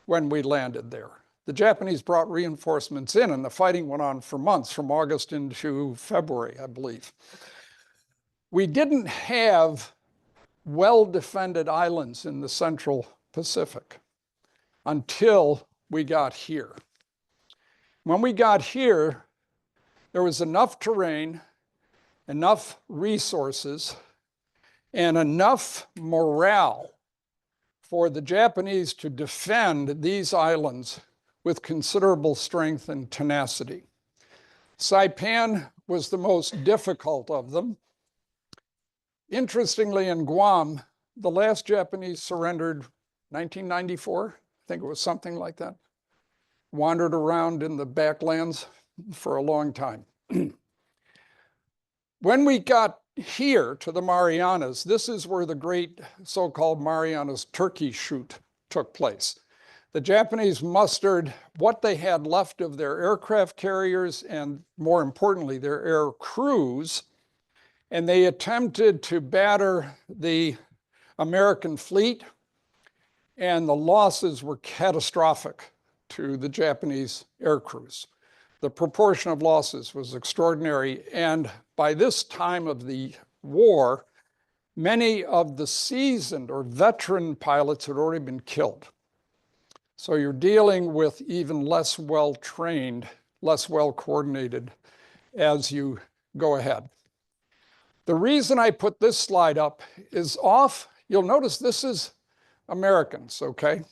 when we landed there, the Japanese brought reinforcements in, and the fighting went on for months, from August into February, I believe. We didn't have well-defended islands in the Central Pacific until we got here. When we got here, there was enough terrain, enough resources, and enough morale for the Japanese to defend these islands with considerable strength and tenacity. Saipan was the most difficult of them. Interestingly, in Guam, the last Japanese surrendered 1994. I think it was something like that. Wandered around in the backlands for a long time. When we got here to the Marianas, this is where the great so-called Marianas turkey shoot took place. The Japanese mustered what they had left of their aircraft carriers and, more importantly, their air crews, and they attempted to batter the American fleet, and the losses were catastrophic to the Japanese air crews. The proportion of losses was extraordinary, and by this time of the war, many of the seasoned or veteran pilots had already been killed. So you're dealing with even less well-trained, less well-coordinated as you go ahead. The reason I put this slide up is you'll notice this is Americans, okay?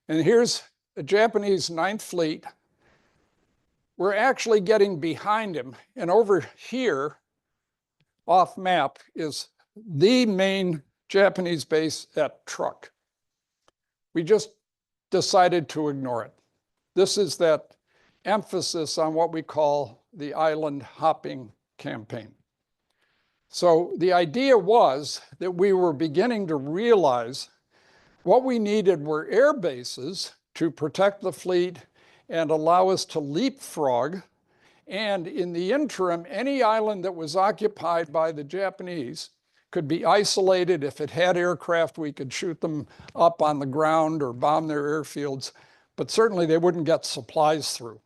And here's the Japanese Ninth Fleet. We're actually getting behind him. And over here, off map, is the main Japanese base at Truk. We just decided to ignore it. This is that emphasis on what we call the island hopping campaign. So the idea was that we were beginning to realize what we needed were air bases to protect the fleet and allow us to leapfrog. And in the interim, any island that was occupied by the Japanese could be isolated. If it had aircraft, we could shoot them up on the ground or bomb their airfields, but certainly they wouldn't get supplies through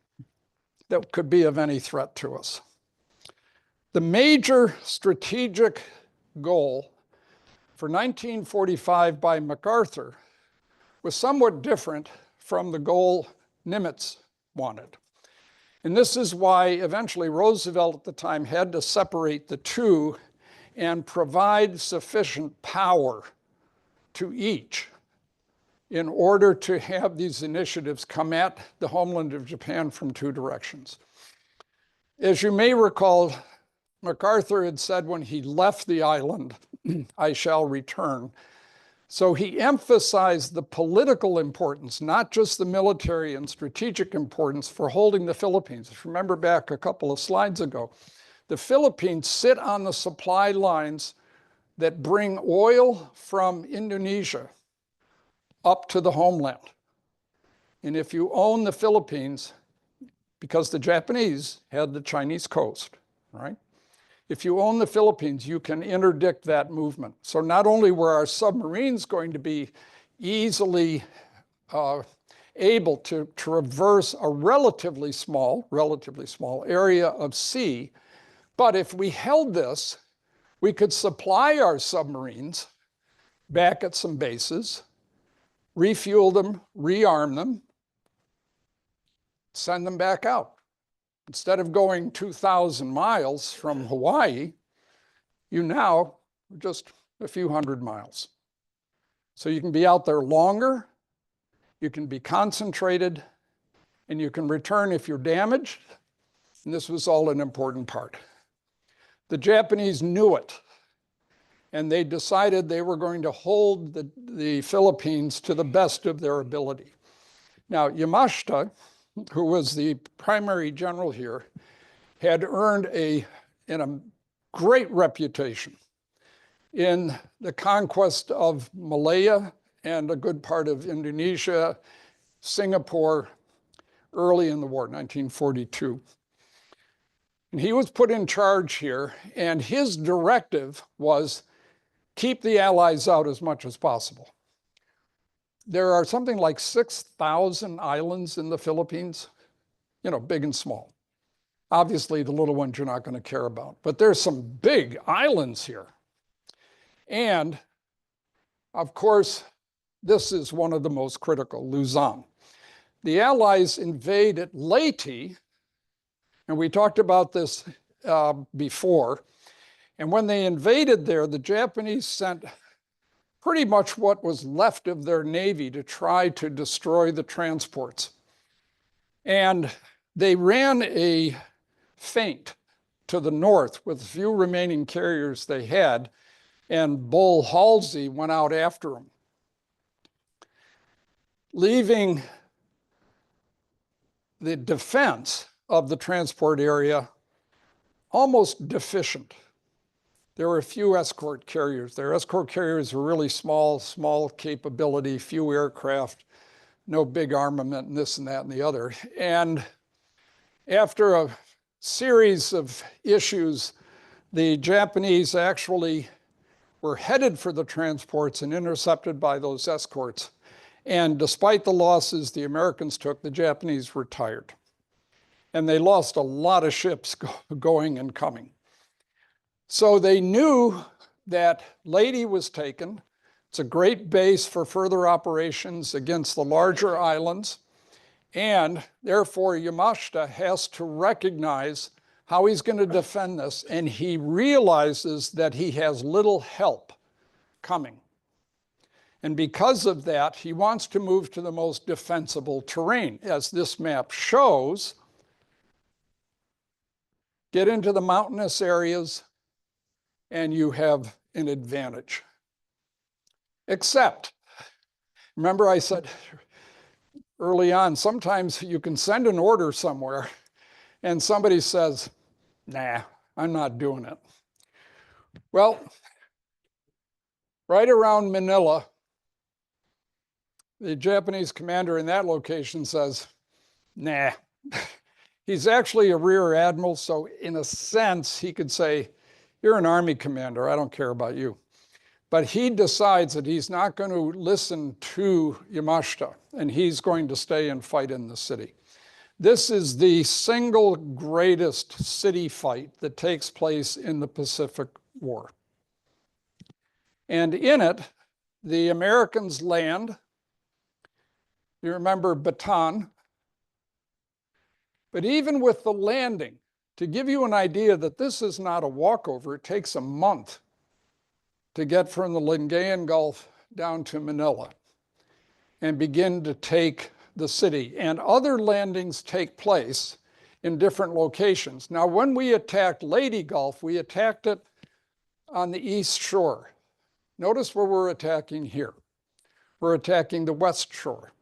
that could be of any threat to us. The major strategic goal for 1945 by MacArthur was somewhat different from the goal Nimitz wanted. And this is why eventually Roosevelt at the time had to separate the two and provide sufficient power to each in order to have these initiatives come at the homeland of Japan from two directions. As you may recall, MacArthur had said when he left the island, "I shall return." So he emphasized the political importance, not just the military and strategic importance for holding the Philippines. If you remember back a couple of slides ago, the Philippines sit on the supply lines that bring oil from Indonesia up to the homeland. And if you own the Philippines, because the Japanese had the Chinese coast, right? If you own the Philippines, you can interdict that movement. So not only were our submarines going to be easily able to traverse a relatively small area of sea, but if we held this, we could supply our submarines back at some bases, refuel them, rearm them, send them back out. Instead of going 2,000 miles from Hawaii, you now are just a few hundred miles. So you can be out there longer, you can be concentrated, and you can return if you're damaged. And this was all an important part. The Japanese knew it, and they decided they were going to hold the Philippines to the best of their ability. Now, Yamashita, who was the primary general here, had earned a great reputation in the conquest of Malaya and a good part of Indonesia, Singapore, early in the war, 1942. And he was put in charge here, and his directive was keep the Allies out as much as possible. there are something like 6,000 islands in the Philippines, you know, big and small. Obviously, the little ones you're not going to care about, but there's some big islands here. And of course, this is one of the most critical, Luzon. The Allies invaded Leyte, and we talked about this before. And when they invaded there, the Japanese sent pretty much what was left of their navy to try to destroy the transports. And they ran a feint to the north with the few remaining carriers they had, and Bull Halsey went out after them, leaving the defense of the transport area almost deficient. There were a few escort carriers. Their escort carriers were really small capability, few aircraft, no big armament, and this and that and the other. And after a series of issues, the Japanese actually were headed for the transports and intercepted by those escorts. And despite the losses the Americans took, the Japanese retired. And they lost a lot of ships going and coming. So they knew that Leyte was taken. It's a great base for further operations against the larger islands. And therefore, Yamashita has to recognize how he's going to defend this. And he realizes that he has little help coming. And because of that, he wants to move to the most defensible terrain. As this map shows, get into the mountainous areas, and you have an advantage. Except, remember I said early on, sometimes you can send an order somewhere and somebody says, nah, I'm not doing it. Well, right around Manila, the Japanese commander in that location says, nah. He's actually a rear admiral, so in a sense, he could say, you're an army commander, I don't care about you. But he decides that he's not going to listen to Yamashita, and he's going to stay and fight in the city. This is the single greatest city fight that takes place in the Pacific War. And in it, the Americans land. You remember Bataan. But even with the landing, to give you an idea that this is not a walkover, it takes a month to get from the Lingayen Gulf down to Manila and begin to take the city. And other landings take place in different locations. Now, when we attacked Leyte Gulf, we attacked it on the east shore. Notice where we're attacking here. We're attacking the west shore.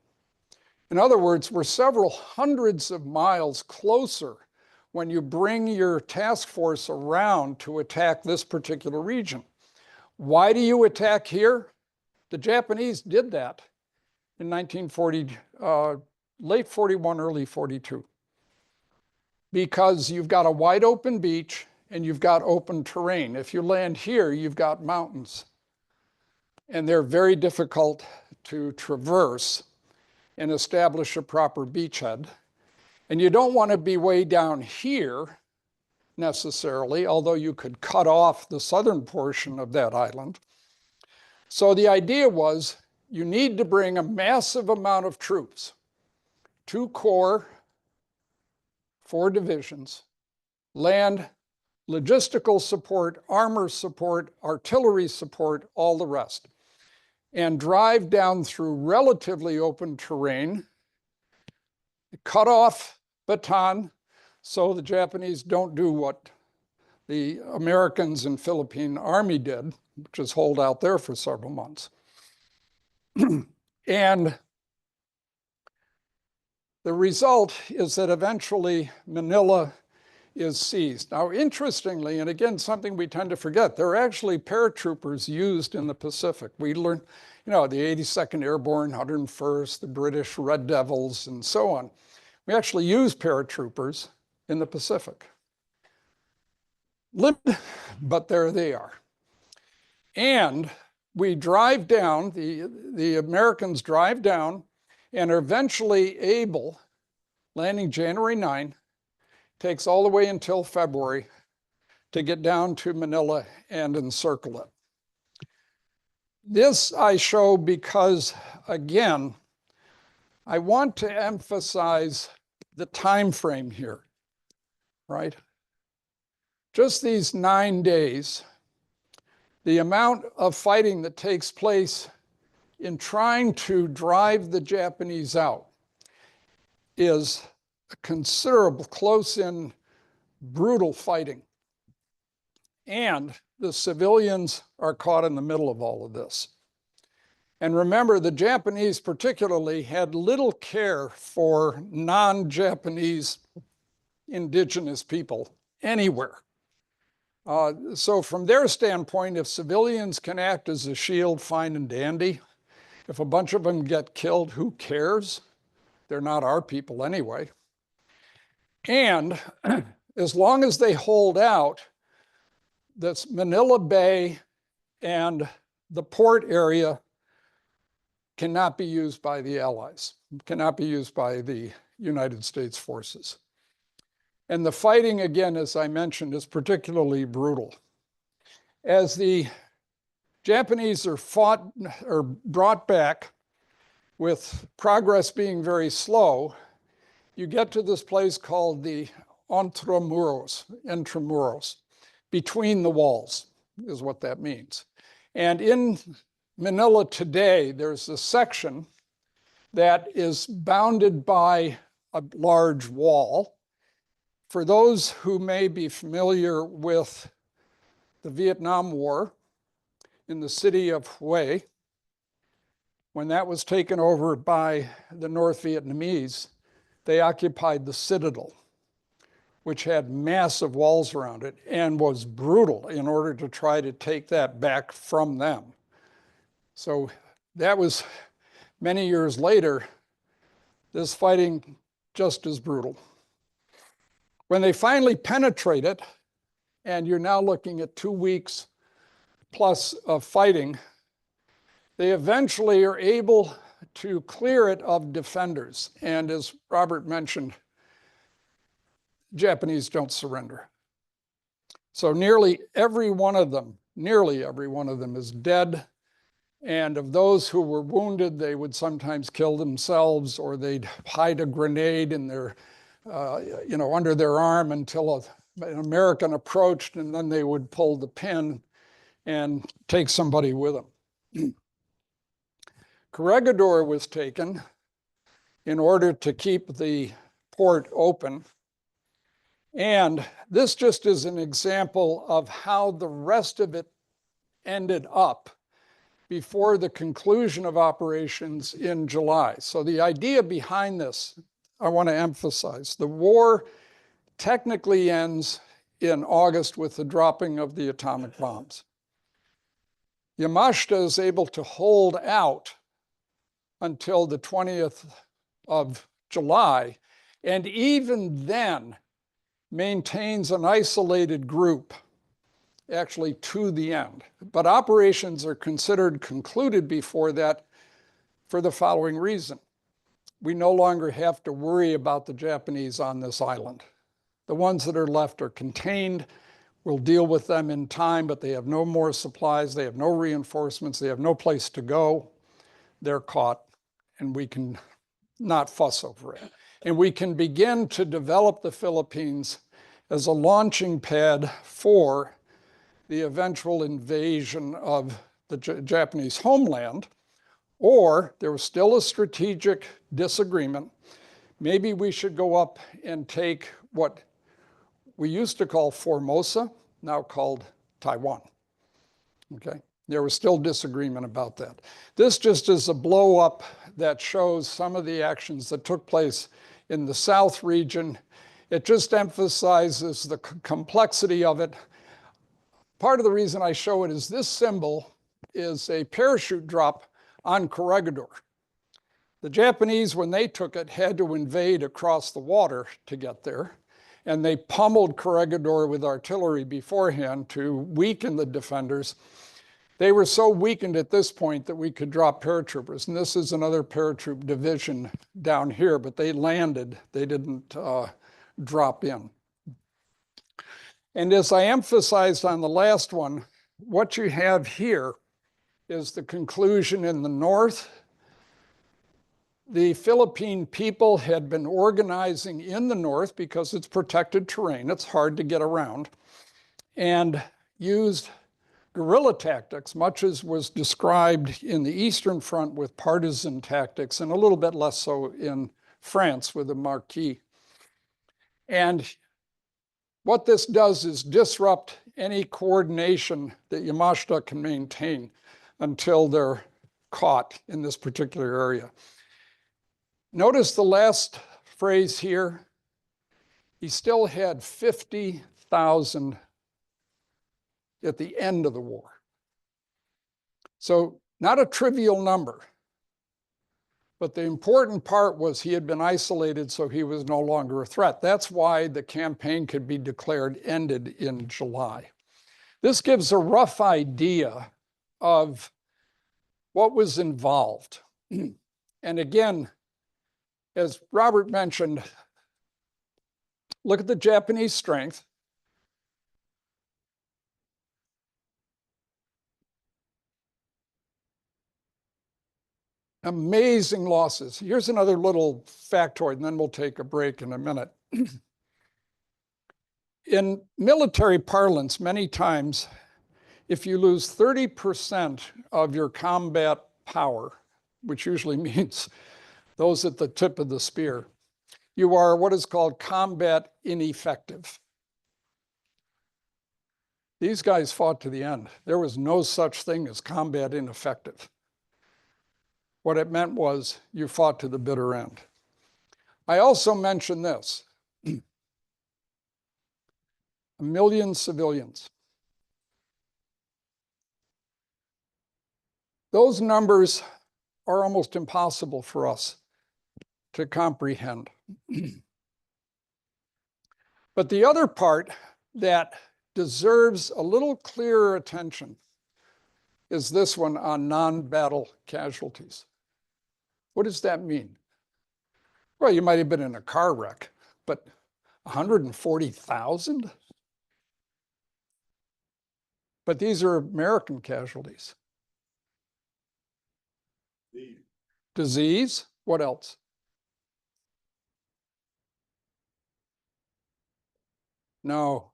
In other words, we're several hundreds of miles closer when you bring your task force around to attack this particular region. Why do you attack here? The Japanese did that in 1940, late 41, early 42. Because you've got a wide open beach and you've got open terrain. If you land here, you've got mountains. And they're very difficult to traverse and establish a proper beachhead. And you don't want to be way down here necessarily, although you could cut off the southern portion of that island. So the idea was you need to bring a massive amount of troops, 2 corps, 4 divisions, land, logistical support, armor support, artillery support, all the rest, and drive down through relatively open terrain, cut off Bataan so the Japanese don't do what the Americans and Philippine Army did, which is hold out there for several months. And the result is that eventually Manila is seized. Now, interestingly, and again, something we tend to forget, there are actually paratroopers used in the Pacific. We learned, you know, the 82nd Airborne, 101st, the British Red Devils, and so on. We actually use paratroopers in the Pacific. But there they are. And we drive down, the Americans drive down and are eventually able, landing January 9, takes all the way until February to get down to Manila and encircle it. This I show because, again, I want to emphasize the time frame here, right? Just these 9 days, the amount of fighting that takes place in trying to drive the Japanese out is considerable, close-in, brutal fighting. And the civilians are caught in the middle of all of this. And remember, the Japanese particularly had little care for non-Japanese indigenous people anywhere. So from their standpoint, if civilians can act as a shield, fine and dandy. If a bunch of them get killed, who cares? They're not our people anyway. And as long as they hold out, this Manila Bay and the port area cannot be used by the Allies, cannot be used by the United States forces. And the fighting, again, as I mentioned, is particularly brutal. As the Japanese are fought or brought back with progress being very slow, you get to this place called the Intramuros, between the walls is what that means. And in Manila today, there's a section that is bounded by a large wall. For those who may be familiar with the Vietnam War, in the city of Hue, when that was taken over by the North Vietnamese, they occupied the citadel, which had massive walls around it and was brutal in order to try to take that back from them. So that was many years later, this fighting just as brutal. When they finally penetrate it, and you're now looking at 2 weeks plus of fighting, they eventually are able to clear it of defenders. And as Robert mentioned, Japanese don't surrender. So nearly every one of them is dead. And of those who were wounded, they would sometimes kill themselves, or they'd hide a grenade in their, under their arm until an American approached, and then they would pull the pin and take somebody with them. Corregidor was taken in order to keep the port open. And this just is an example of how the rest of it ended up before the conclusion of operations in July. So the idea behind this, I want to emphasize, the war technically ends in August with the dropping of the atomic bombs. Yamashita is able to hold out until the 20th of July, and even then maintains an isolated group actually to the end. But operations are considered concluded before that for the following reason. We no longer have to worry about the Japanese on this island. The ones that are left are contained. We'll deal with them in time, but they have no more supplies. They have no reinforcements. They have no place to go. They're caught, and we can not fuss over it. And we can begin to develop the Philippines as a launching pad for the eventual invasion of the Japanese homeland. Or there was still a strategic disagreement. Maybe we should go up and take what we used to call Formosa, now called Taiwan. Okay, there was still disagreement about that. This just is a blow up that shows some of the actions that took place in the South region. It just emphasizes the complexity of it. Part of the reason I show it is this symbol is a parachute drop on Corregidor. The Japanese, when they took it, had to invade across the water to get there. And they pummeled Corregidor with artillery beforehand to weaken the defenders. They were so weakened at this point that we could drop paratroopers. And this is another paratroop division down here, but they landed. They didn't drop in. And as I emphasized on the last one, what you have here is the conclusion in the north. The Philippine people had been organizing in the north because it's protected terrain. It's hard to get around, and used guerrilla tactics, much as was described in the Eastern Front with partisan tactics, and a little bit less so in France with the Marquis. And what this does is disrupt any coordination that Yamashita can maintain until they're caught in this particular area. Notice the last phrase here. He still had 50,000 at the end of the war. So not a trivial number. But the important part was he had been isolated, so he was no longer a threat. That's why the campaign could be declared ended in July. This gives a rough idea of what was involved. And again, as Robert mentioned, look at the Japanese strength. Amazing losses. Here's another little factoid, and then we'll take a break in a minute. In military parlance, many times, if you lose 30% of your combat power, which usually means those at the tip of the spear, you are what is called combat ineffective. These guys fought to the end. There was no such thing as combat ineffective. What it meant was you fought to the bitter end. I also mentioned this. 1 million civilians. Those numbers are almost impossible for us to comprehend. But the other part that deserves a little clearer attention is this one on non-battle casualties. What does that mean? Well, you might have been in a car wreck, but 140,000? But these are American casualties. Disease, what else? No.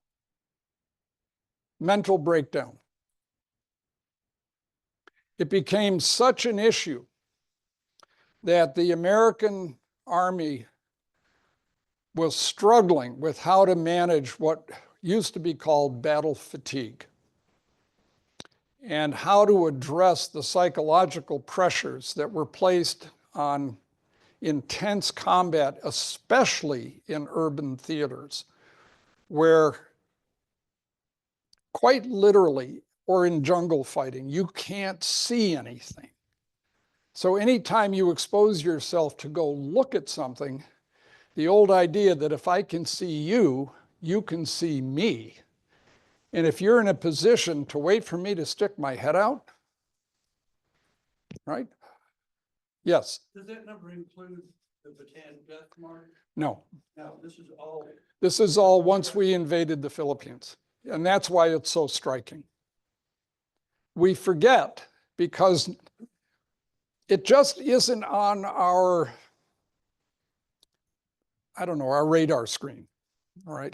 Mental breakdown. It became such an issue that the American Army was struggling with how to manage what used to be called battle fatigue and how to address the psychological pressures that were placed on intense combat, especially in urban theaters, where quite literally, or in jungle fighting, you can't see anything. So anytime you expose yourself to go look at something, the old idea that if I can see you, you can see me. And if you're in a position to wait for me to stick my head out, right? Yes? Does that number include the Bataan death mark? No. No, this is all. This is all once we invaded the Philippines. And that's why it's so striking. We forget because it just isn't on our, I don't know, our radar screen, all right,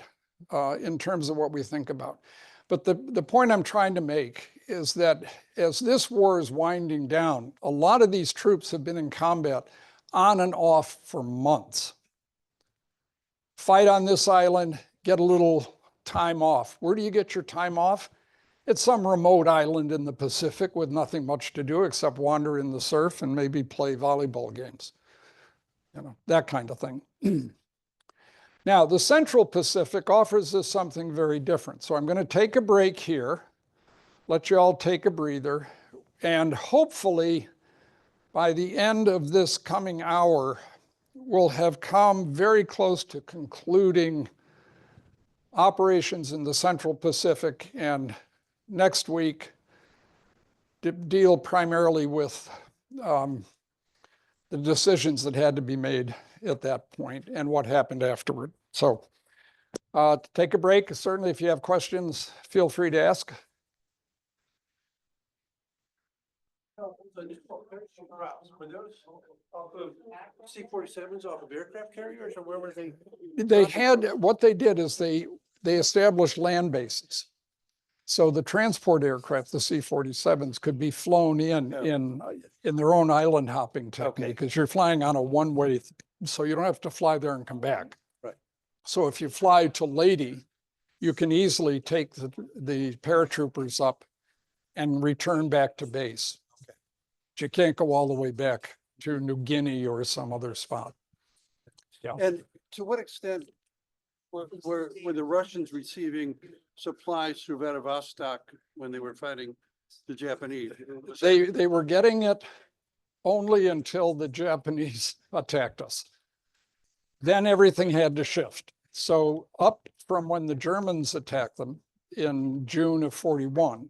in terms of what we think about. But the point I'm trying to make is that as this war is winding down, a lot of these troops have been in combat on and off for months. Fight on this island, get a little time off. Where do you get your time off? It's some remote island in the Pacific with nothing much to do except wander in the surf and maybe play volleyball games. You know, that kind of thing. Now, the Central Pacific offers us something very different. So I'm going to take a break here, let you all take a breather, and hopefully by the end of this coming hour, we'll have come very close to concluding operations in the Central Pacific, and next week deal primarily with the decisions that had to be made at that point and what happened afterward. So take a break. Certainly, if you have questions, feel free to ask. Were those off of C-47s off of aircraft carriers, or where were they? They had, what they did is they established land bases. So the transport aircraft, the C-47s, could be flown in their own island hopping technique, because you're flying on a one-way, so you don't have to fly there and come back. Right. So if you fly to Leyte, you can easily take the paratroopers up and return back to base. Okay. But you can't go all the way back to New Guinea or some other spot. Yeah. And to what extent were the Russians receiving supplies through Vladivostok when they were fighting the Japanese? They were getting it only until the Japanese attacked us. Then everything had to shift. So up from when the Germans attacked them in June of 41,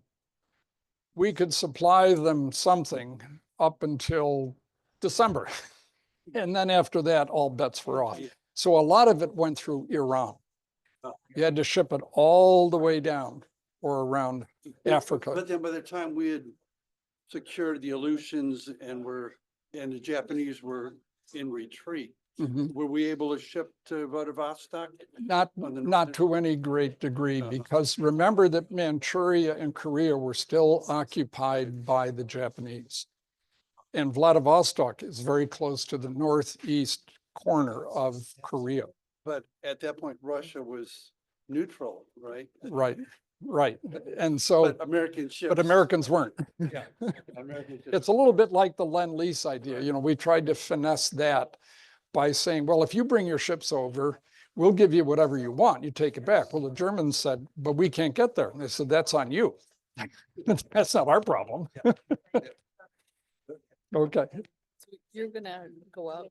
we could supply them something up until December. And then after that, all bets were off. So a lot of it went through Iran. You had to ship it all the way down or around Africa. But then by the time we had secured the Aleutians and the Japanese were in retreat, Mhm. were we able to ship to Vladivostok? Not to any great degree, because remember that Manchuria and Korea were still occupied by the Japanese. And Vladivostok is very close to the northeast corner of Korea. But at that point, Russia was neutral, right? Right, right. And so, But American ships. but Americans weren't. Yeah. American ships. It's a little bit like the Lend-Lease idea. You know, we tried to finesse that by saying, well, if you bring your ships over, we'll give you whatever you want. You take it back. Well, the Germans said, but we can't get there. And they said, that's on you. That's not our problem. Okay. You're gonna go up.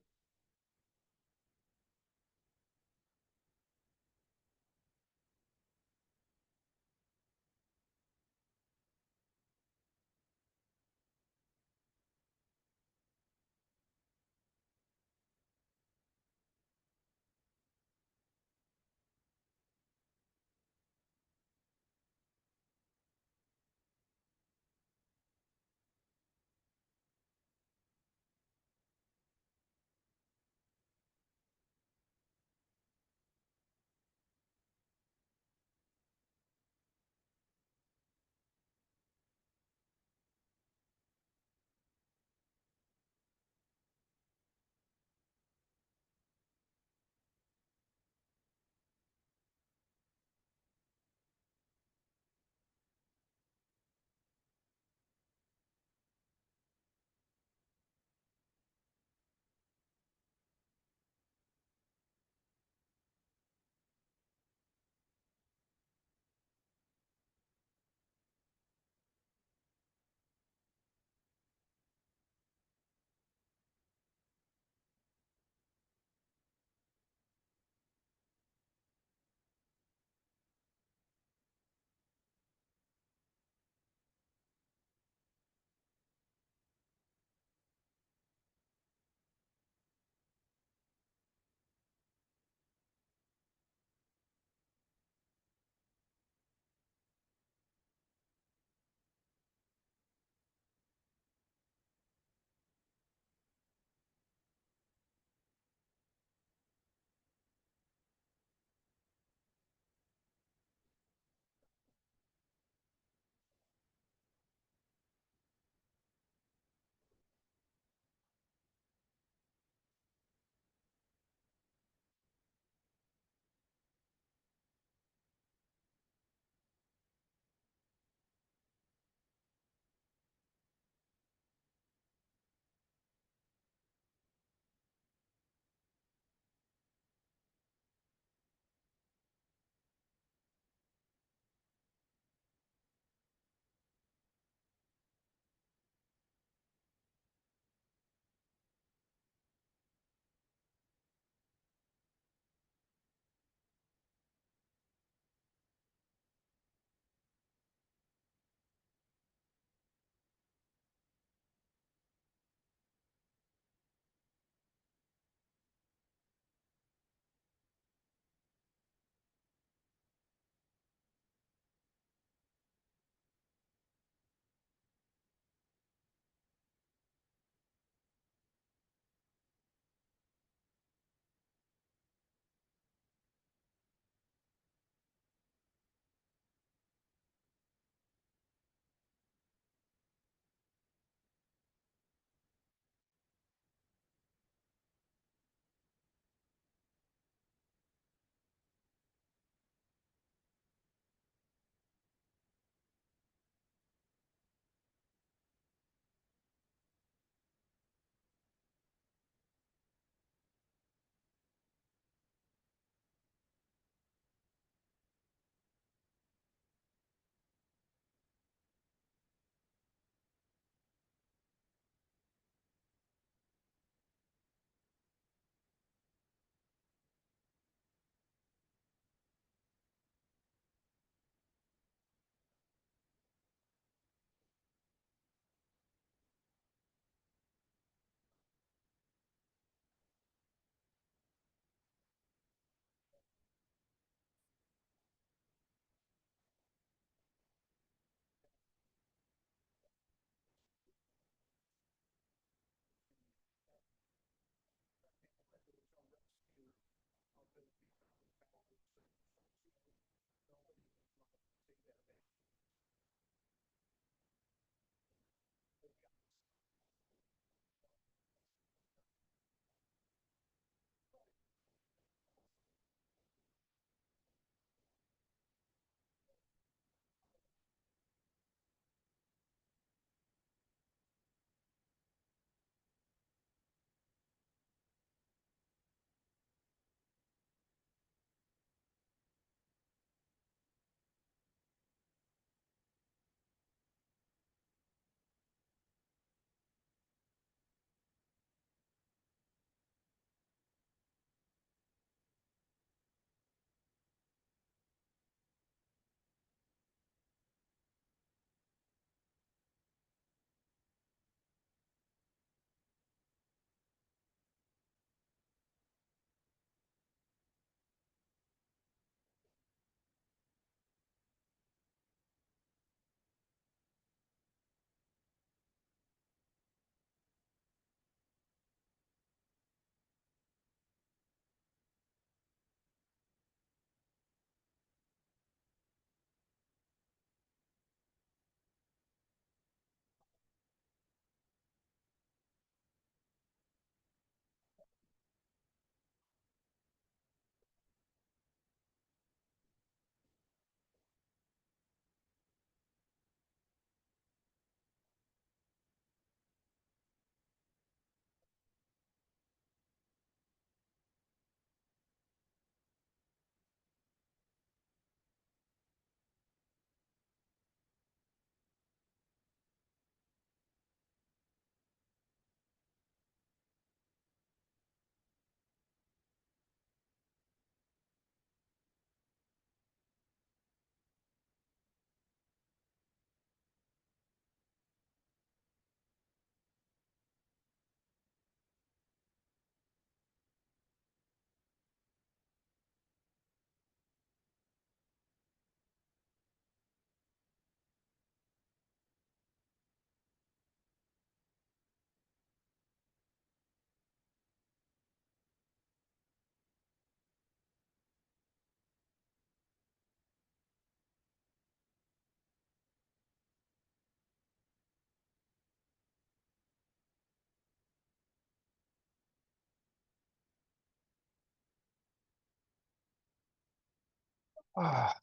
Ah.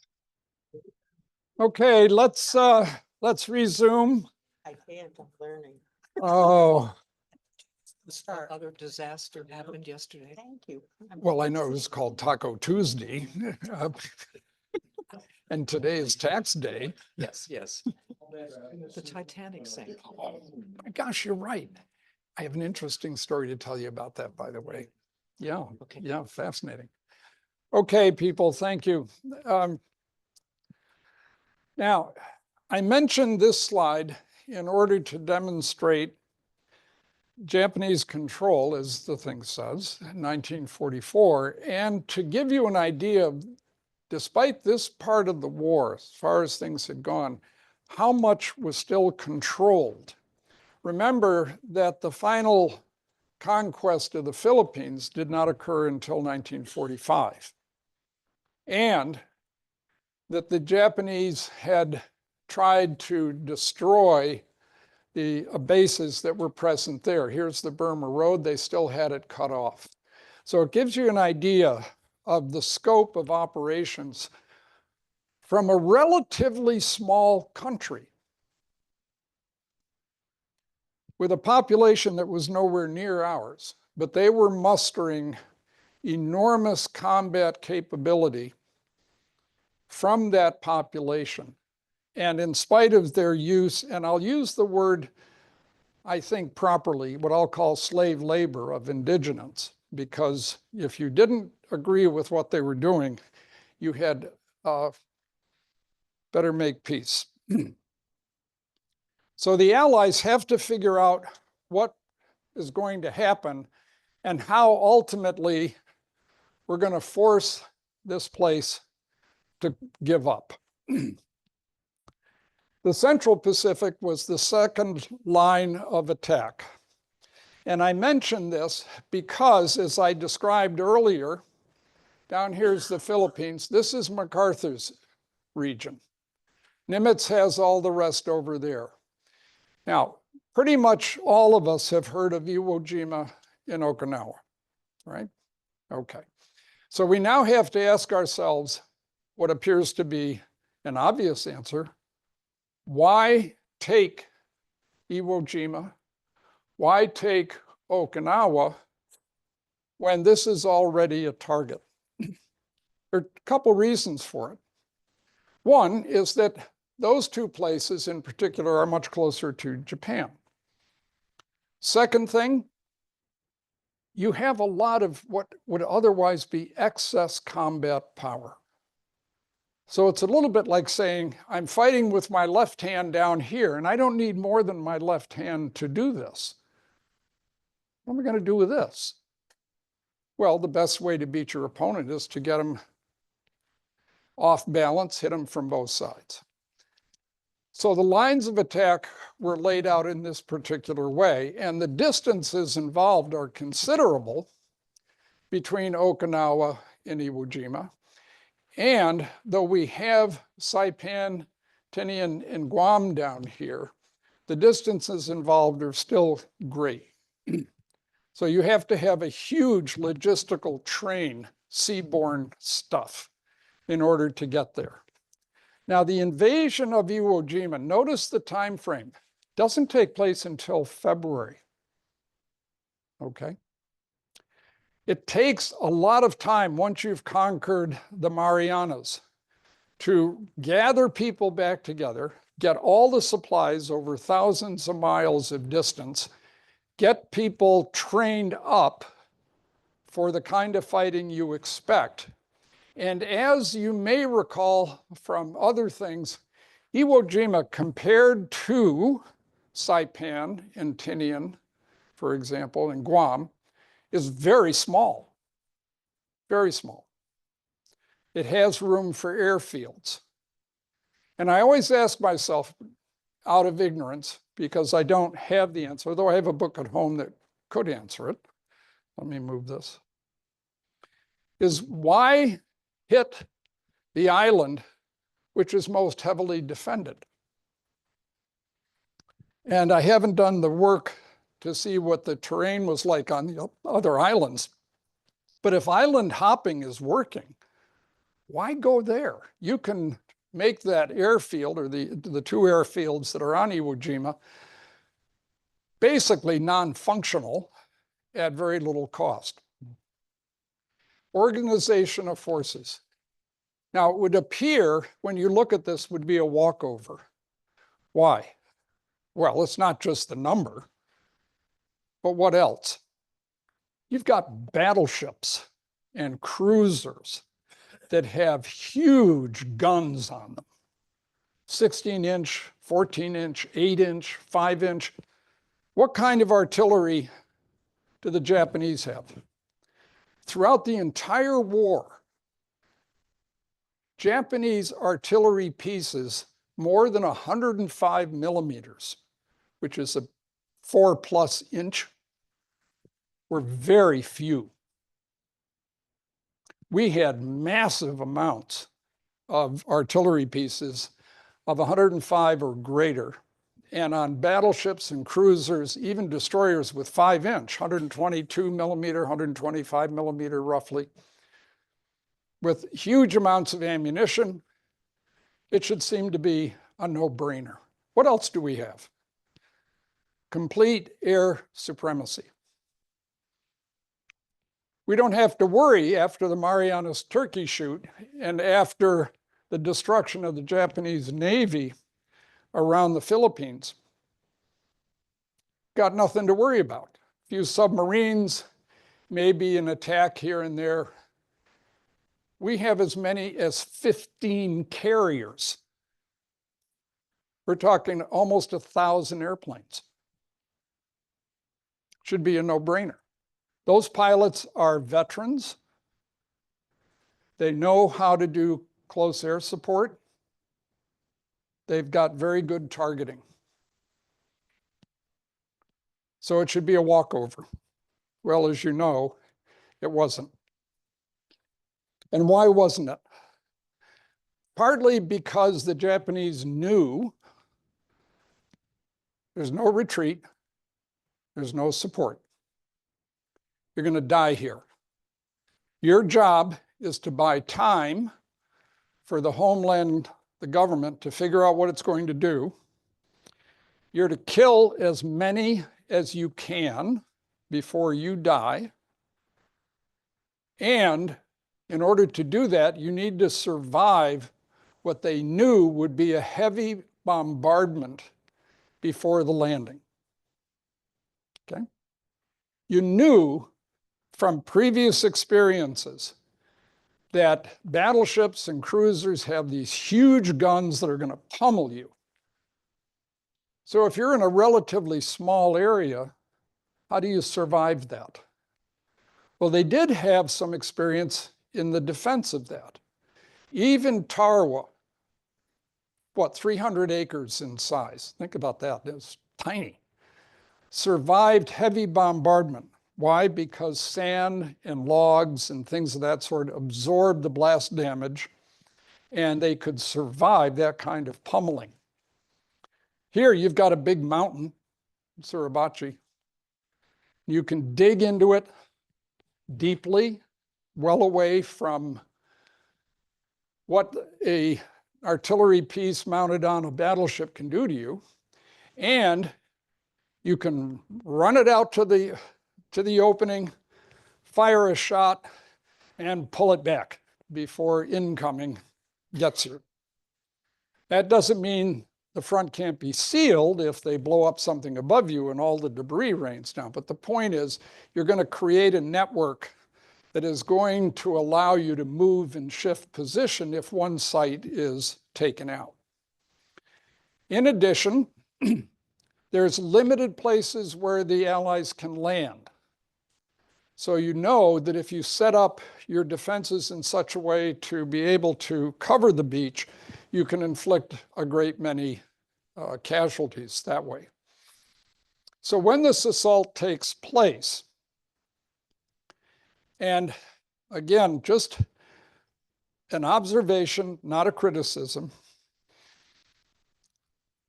Okay, let's resume. I can't, I'm learning. Oh, Other disaster happened yesterday. Thank you. well, I know it was called Taco Tuesday. And today is tax day. Yes, yes. The Titanic sank. Oh my gosh, you're right. I have an interesting story to tell you about that, by the way. Yeah, Okay. yeah, fascinating. Okay, people, thank you. Now, I mentioned this slide in order to demonstrate Japanese control, as the thing says, 1944, and to give you an idea of, despite this part of the war, as far as things had gone, how much was still controlled. Remember that the final conquest of the Philippines did not occur until 1945, and that the Japanese had tried to destroy the bases that were present there. Here's the Burma Road. They still had it cut off. So it gives you an idea of the scope of operations from a relatively small country with a population that was nowhere near ours, but they were mustering enormous combat capability from that population. And in spite of their use, and I'll use the word, I think properly, what I'll call slave labor of indigenous, because if you didn't agree with what they were doing, you had better make peace. So the Allies have to figure out what is going to happen and how ultimately we're going to force this place to give up. The Central Pacific was the second line of attack. And I mention this because, as I described earlier, down here's the Philippines. This is MacArthur's region. Nimitz has all the rest over there. Now, pretty much all of us have heard of Iwo Jima in Okinawa, right? Okay. So we now have to ask ourselves what appears to be an obvious answer. Why take Iwo Jima? Why take Okinawa when this is already a target? There are a couple reasons for it. One is that those two places in particular are much closer to Japan. Second thing, you have a lot of what would otherwise be excess combat power. So it's a little bit like saying, I'm fighting with my left hand down here, and I don't need more than my left hand to do this. What am I going to do with this? Well, the best way to beat your opponent is to get them off balance, hit them from both sides. So the lines of attack were laid out in this particular way, and the distances involved are considerable between Okinawa and Iwo Jima. And though we have Saipan, Tinian, and Guam down here, the distances involved are still great. So you have to have a huge logistical train, seaborne stuff, in order to get there. Now, the invasion of Iwo Jima, notice the time frame, doesn't take place until February. Okay? It takes a lot of time once you've conquered the Marianas to gather people back together, get all the supplies over thousands of miles of distance, get people trained up for the kind of fighting you expect. And as you may recall from other things, Iwo Jima compared to Saipan and Tinian, for example, and Guam, is very small, very small. It has room for airfields. And I always ask myself, out of ignorance, because I don't have the answer, though I have a book at home that could answer it. Let me move this. Is why hit the island which is most heavily defended? And I haven't done the work to see what the terrain was like on the other islands. But if island hopping is working, Why go there? You can make that airfield or the two airfields that are on Iwo Jima basically non-functional at very little cost. Organization of forces. Now, it would appear, when you look at this, would be a walkover. Why? Well, it's not just the number, but what else? You've got battleships and cruisers that have huge guns on them. 16-inch, 14-inch, 8-inch, 5-inch. What kind of artillery do the Japanese have? Throughout the entire war, Japanese artillery pieces more than 105 millimeters, which is a 4+ inch, were very few. We had massive amounts of artillery pieces of 105 or greater. And on battleships and cruisers, even destroyers with 5-inch, 122 millimeter, 125 millimeter roughly, with huge amounts of ammunition, it should seem to be a no-brainer. What else do we have? Complete air supremacy. We don't have to worry after the Marianas Turkey shoot and after the destruction of the Japanese Navy around the Philippines. Got nothing to worry about. A few submarines, maybe an attack here and there. We have as many as 15 carriers. We're talking almost 1,000 airplanes. Should be a no-brainer. Those pilots are veterans. They know how to do close air support. They've got very good targeting. So it should be a walkover. Well, as you know, it wasn't. And why wasn't it? Partly because the Japanese knew there's no retreat, there's no support. You're going to die here. Your job is to buy time for the homeland, the government, to figure out what it's going to do. You're to kill as many as you can before you die. And in order to do that, you need to survive what they knew would be a heavy bombardment before the landing. Okay? You knew from previous experiences that battleships and cruisers have these huge guns that are going to pummel you. So if you're in a relatively small area, how do you survive that? Well, they did have some experience in the defense of that. Even Tarawa, what, 300 acres in size. Think about that, it was tiny. Survived heavy bombardment. Why? Because sand and logs and things of that sort absorbed the blast damage, and they could survive that kind of pummeling. Here you've got a big mountain, Suribachi. You can dig into it deeply, well away from what an artillery piece mounted on a battleship can do to you. And you can run it out to the opening, fire a shot, and pull it back before incoming gets you. That doesn't mean the front can't be sealed if they blow up something above you and all the debris rains down. But the point is, you're going to create a network that is going to allow you to move and shift position if one site is taken out. In addition, there's limited places where the Allies can land. So you know that if you set up your defenses in such a way to be able to cover the beach, you can inflict a great many casualties that way. So when this assault takes place, and again, just an observation, not a criticism,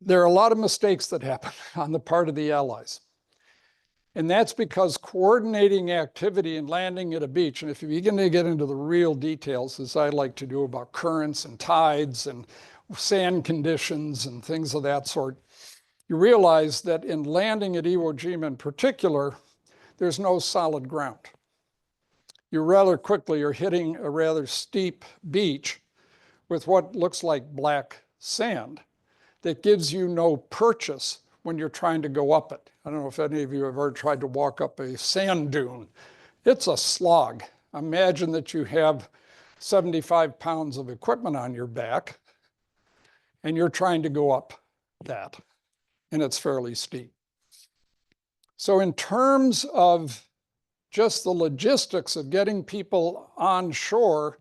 there are a lot of mistakes that happen on the part of the Allies. And that's because coordinating activity and landing at a beach, and if you begin to get into the real details, as I like to do about currents and tides and sand conditions and things of that sort, you realize that in landing at Iwo Jima in particular, there's no solid ground. You rather quickly are hitting a rather steep beach with what looks like black sand that gives you no purchase when you're trying to go up it. I don't know if any of you have ever tried to walk up a sand dune. It's a slog. Imagine that you have 75 pounds of equipment on your back and you're trying to go up that, and it's fairly steep. So in terms of just the logistics of getting people on shore,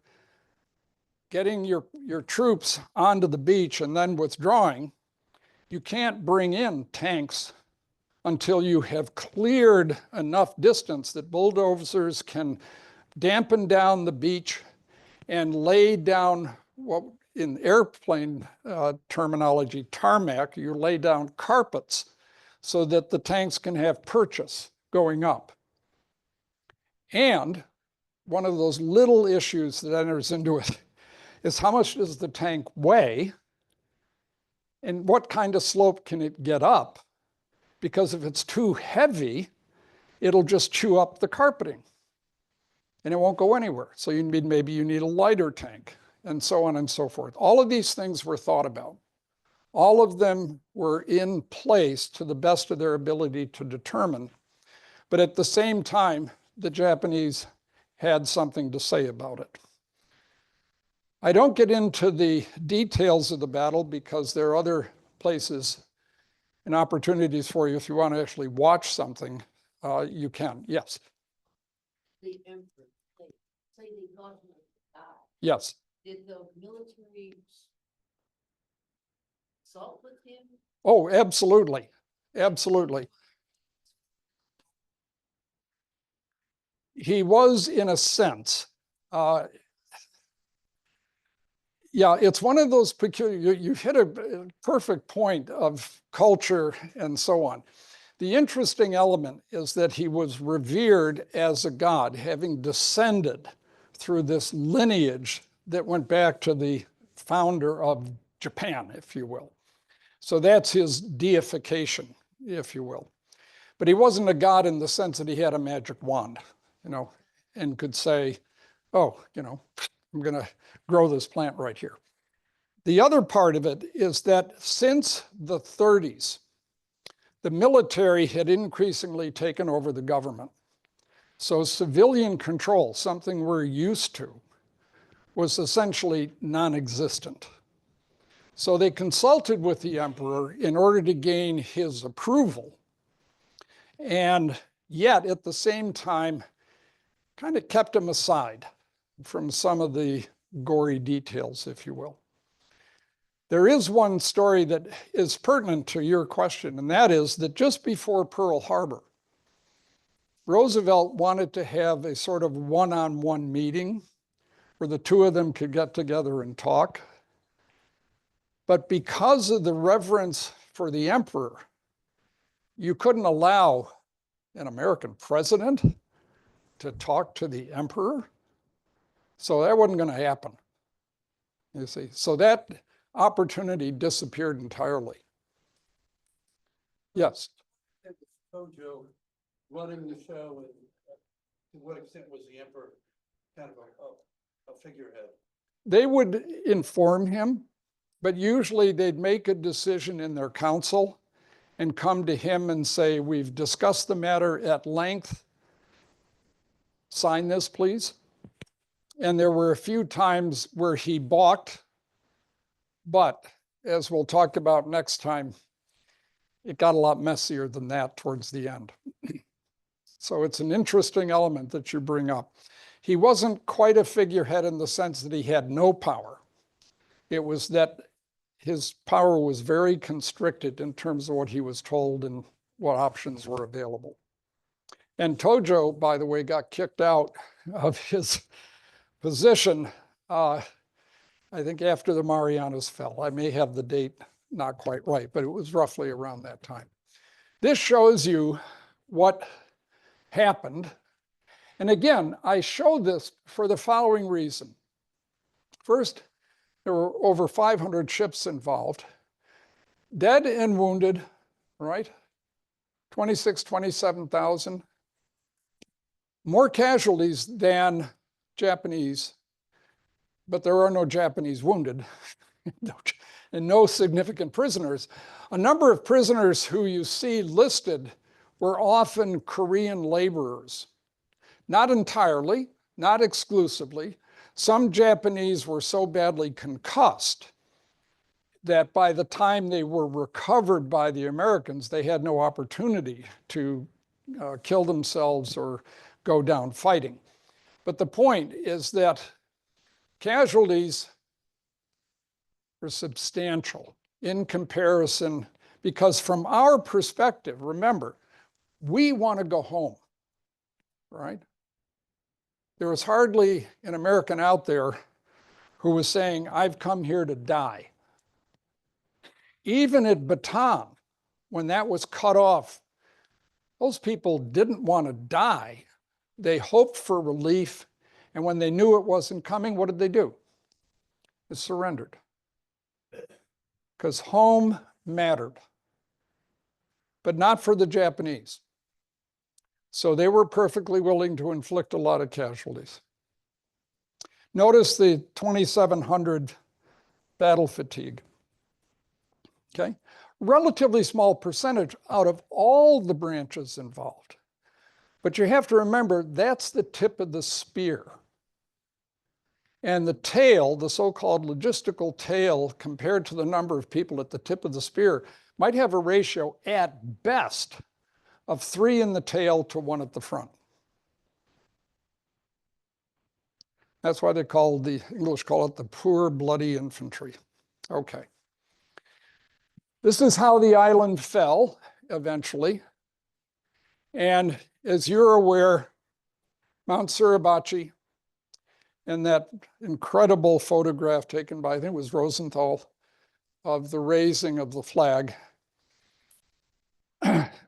getting your troops onto the beach and then withdrawing, you can't bring in tanks until you have cleared enough distance that bulldozers can dampen down the beach and lay down what in airplane terminology, tarmac, you lay down carpets so that the tanks can have purchase going up. And one of those little issues that enters into it is how much does the tank weigh and what kind of slope can it get up? Because if it's too heavy, it'll just chew up the carpeting and it won't go anywhere. So maybe you need a lighter tank and so on and so forth. All of these things were thought about. All of them were in place to the best of their ability to determine. But at the same time, the Japanese had something to say about it. I don't get into the details of the battle because there are other places and opportunities for you. If you want to actually watch something, you can. Yes. The emperor, say they got him to die. Yes. Did the military consult with him? Oh, absolutely. Absolutely. He was, in a sense, yeah, it's one of those peculiar, you've hit a perfect point of culture and so on. The interesting element is that he was revered as a god, having descended through this lineage that went back to the founder of Japan, if you will. So that's his deification, if you will. But he wasn't a god in the sense that he had a magic wand, and could say, oh, I'm going to grow this plant right here. The other part of it is that since the 30s, the military had increasingly taken over the government. So civilian control, something we're used to, was essentially non-existent. So they consulted with the emperor in order to gain his approval, and yet at the same time, kind of kept him aside from some of the gory details, if you will. There is one story that is pertinent to your question, and that is that just before Pearl Harbor, Roosevelt wanted to have a sort of one-on-one meeting where the two of them could get together and talk. But because of the reverence for the emperor, you couldn't allow an American president to talk to the emperor. So that wasn't going to happen, you see. So that opportunity disappeared entirely. Yes. Tojo running the show, and to what extent was the emperor kind of a figurehead? They would inform him, but usually they'd make a decision in their council and come to him and say, we've discussed the matter at length. Sign this, please. And there were a few times where he balked, but as we'll talk about next time, it got a lot messier than that towards the end. So it's an interesting element that you bring up. He wasn't quite a figurehead in the sense that he had no power. It was that his power was very constricted in terms of what he was told and what options were available. And Tojo, by the way, got kicked out of his position, I think after the Marianas fell. I may have the date not quite right, but it was roughly around that time. This shows you what happened. And again, I show this for the following reason. First, there were over 500 ships involved, dead and wounded, right? 26, 27,000. More casualties than Japanese, but there are no Japanese wounded and no significant prisoners. A number of prisoners who you see listed were often Korean laborers. Not entirely, not exclusively. Some Japanese were so badly concussed that by the time they were recovered by the Americans, they had no opportunity to kill themselves or go down fighting. But the point is that casualties were substantial in comparison, because from our perspective, remember, we want to go home, right? There was hardly an American out there who was saying, I've come here to die. Even at Bataan, when that was cut off, those people didn't want to die. They hoped for relief. And when they knew it wasn't coming, what did they do? They surrendered. Because home mattered, but not for the Japanese. So they were perfectly willing to inflict a lot of casualties. Notice the 2,700 battle fatigue. Okay, relatively small percentage out of all the branches involved. But you have to remember, that's the tip of the spear. And the tail, the so-called logistical tail, compared to the number of people at the tip of the spear, might have a ratio at best of 3 in the tail to 1 at the front. That's why the English call it the poor bloody infantry. Okay. This is how the island fell eventually. And as you're aware, Mount Suribachi, and that incredible photograph taken by, I think it was Rosenthal, of the raising of the flag,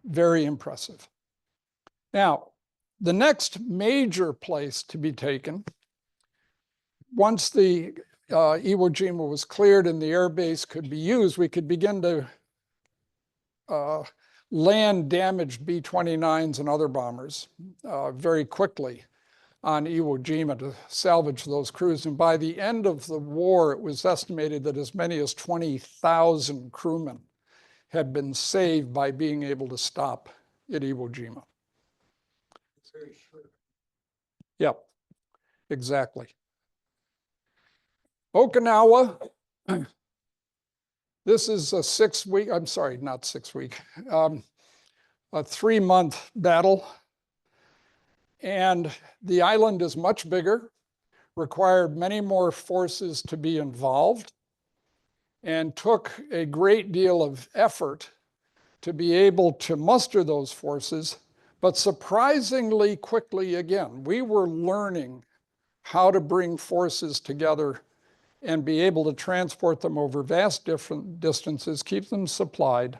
very impressive. Now, the next major place to be taken, once the Iwo Jima was cleared and the air base could be used, we could begin to land damaged B-29s and other bombers very quickly on Iwo Jima to salvage those crews. And by the end of the war, it was estimated that as many as 20,000 crewmen had been saved by being able to stop at Iwo Jima. Yep, exactly. Okinawa, this is a 6-week, I'm sorry, not 6-week, a 3-month battle. And the island is much bigger, required many more forces to be involved, and took a great deal of effort to be able to muster those forces. But surprisingly quickly, again, we were learning how to bring forces together and be able to transport them over vast different distances, keep them supplied,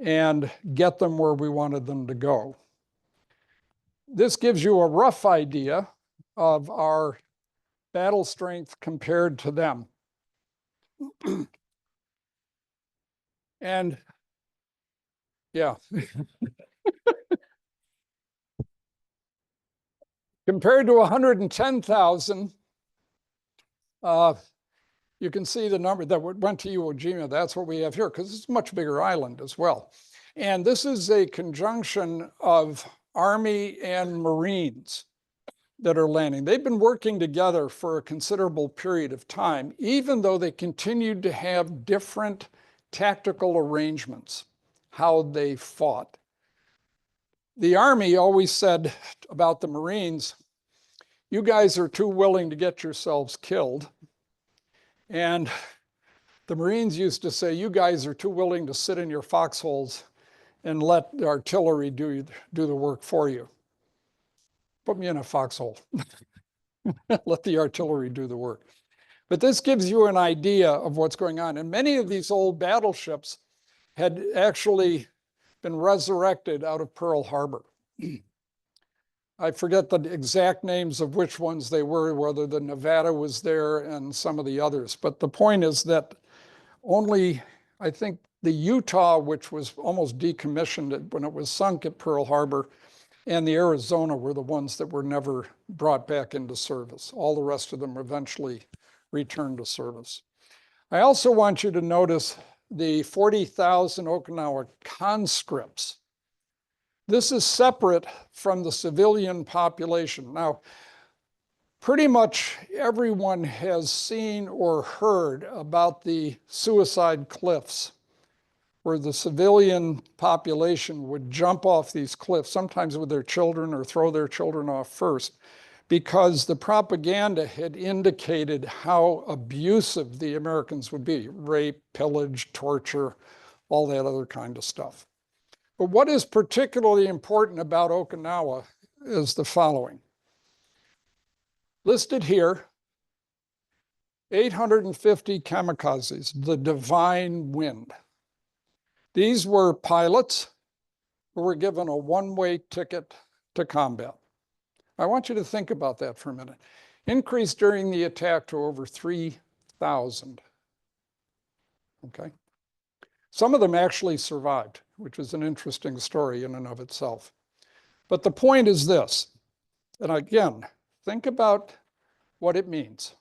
and get them where we wanted them to go. This gives you a rough idea of our battle strength compared to them. And yeah, compared to 110,000, you can see the number that went to Iwo Jima. That's what we have here, because it's a much bigger island as well. And this is a conjunction of Army and Marines that are landing. They've been working together for a considerable period of time, even though they continued to have different tactical arrangements, how they fought. The Army always said about the Marines, you guys are too willing to get yourselves killed. And the Marines used to say, you guys are too willing to sit in your foxholes and let the artillery do the work for you. Put me in a foxhole. Let the artillery do the work. But this gives you an idea of what's going on. And many of these old battleships had actually been resurrected out of Pearl Harbor. I forget the exact names of which ones they were, whether the Nevada was there and some of the others. But the point is that only, I think, the Utah, which was almost decommissioned when it was sunk at Pearl Harbor, and the Arizona were the ones that were never brought back into service. All the rest of them eventually returned to service. I also want you to notice the 40,000 Okinawa conscripts. This is separate from the civilian population. Now, pretty much everyone has seen or heard about the suicide cliffs, where the civilian population would jump off these cliffs, sometimes with their children or throw their children off first, because the propaganda had indicated how abusive the Americans would be: rape, pillage, torture, all that other kind of stuff. But what is particularly important about Okinawa is the following. Listed here, 850 kamikazes, the divine wind. These were pilots who were given a one-way ticket to combat. I want you to think about that for a minute. Increased during the attack to over 3,000. Okay. Some of them actually survived, which is an interesting story in and of itself. But the point is this, and again, think about what it means.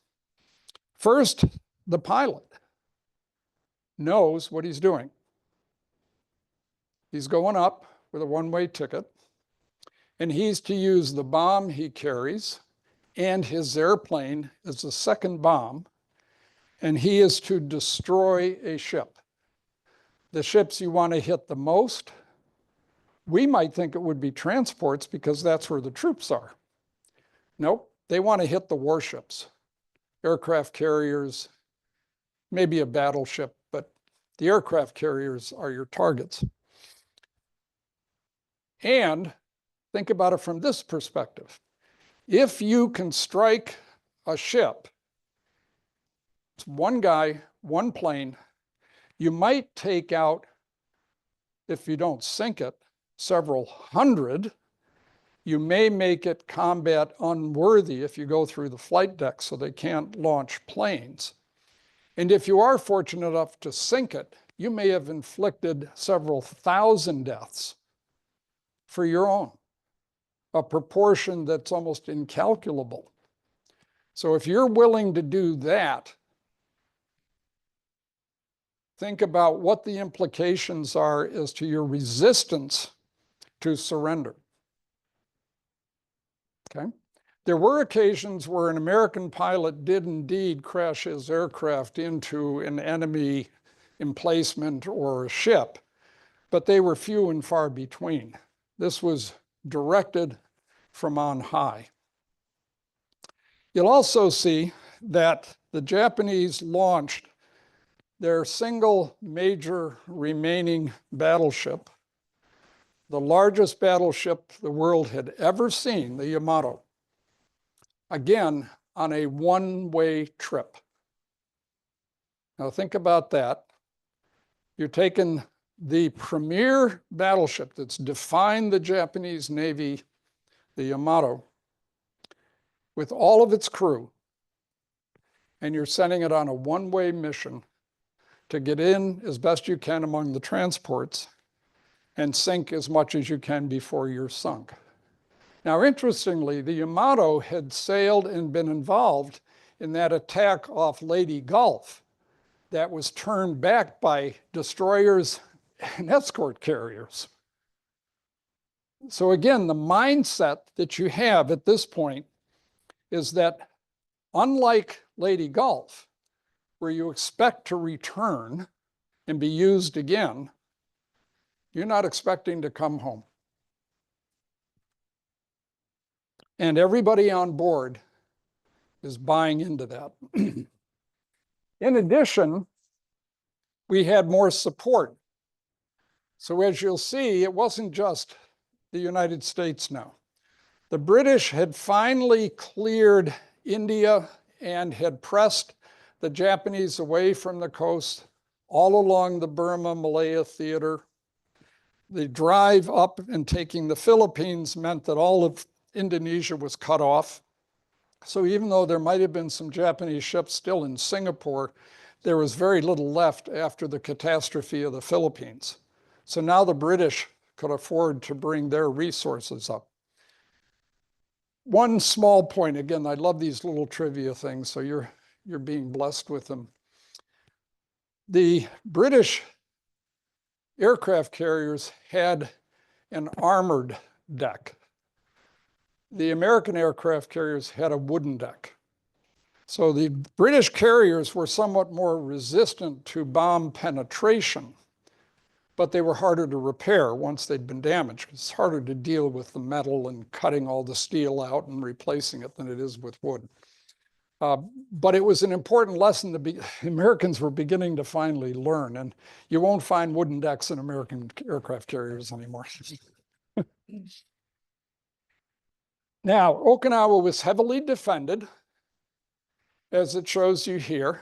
First, the pilot knows what he's doing. He's going up with a one-way ticket, and he's to use the bomb he carries and his airplane as a second bomb, and he is to destroy a ship. The ships you want to hit the most, we might think it would be transports because that's where the troops are. Nope, they want to hit the warships, aircraft carriers, maybe a battleship, but the aircraft carriers are your targets. And think about it from this perspective. If you can strike a ship, it's one guy, one plane, you might take out, if you don't sink it, several hundred. You may make it combat unworthy if you go through the flight deck so they can't launch planes. And if you are fortunate enough to sink it, you may have inflicted several thousand deaths for your own, a proportion that's almost incalculable. So if you're willing to do that, think about what the implications are as to your resistance to surrender. Okay? There were occasions where an American pilot did indeed crash his aircraft into an enemy emplacement or a ship, but they were few and far between. This was directed from on high. You'll also see that the Japanese launched their single major remaining battleship, the largest battleship the world had ever seen, the Yamato, again, on a one-way trip. Now think about that. You're taking the premier battleship that's defined the Japanese Navy, the Yamato, with all of its crew, and you're sending it on a one-way mission to get in as best you can among the transports and sink as much as you can before you're sunk. Now, interestingly, the Yamato had sailed and been involved in that attack off Leyte Gulf that was turned back by destroyers and escort carriers. So again, the mindset that you have at this point is that unlike Leyte Gulf, where you expect to return and be used again, you're not expecting to come home. And everybody on board is buying into that. In addition, we had more support. So as you'll see, it wasn't just the United States now. The British had finally cleared India and had pressed the Japanese away from the coast all along the Burma-Malaya theater. The drive up and taking the Philippines meant that all of Indonesia was cut off. So even though there might have been some Japanese ships still in Singapore, there was very little left after the catastrophe of the Philippines. So now the British could afford to bring their resources up. One small point, again, I love these little trivia things, so you're being blessed with them. The British aircraft carriers had an armored deck. The American aircraft carriers had a wooden deck. So the British carriers were somewhat more resistant to bomb penetration, but they were harder to repair once they'd been damaged. It's harder to deal with the metal and cutting all the steel out and replacing it than it is with wood. But it was an important lesson the Americans were beginning to finally learn, and you won't find wooden decks in American aircraft carriers anymore. Now, Okinawa was heavily defended, as it shows you here.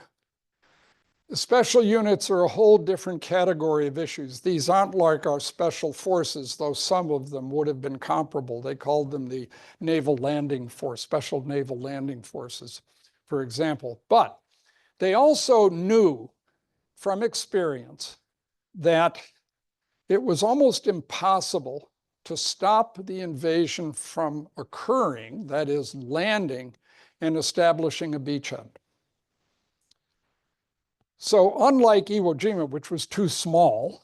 The special units are a whole different category of issues. These aren't like our special forces, though some of them would have been comparable. They called them the Naval Landing Force, Special Naval Landing Forces, for example. But they also knew from experience that it was almost impossible to stop the invasion from occurring, that is, landing and establishing a beachhead. So unlike Iwo Jima, which was too small,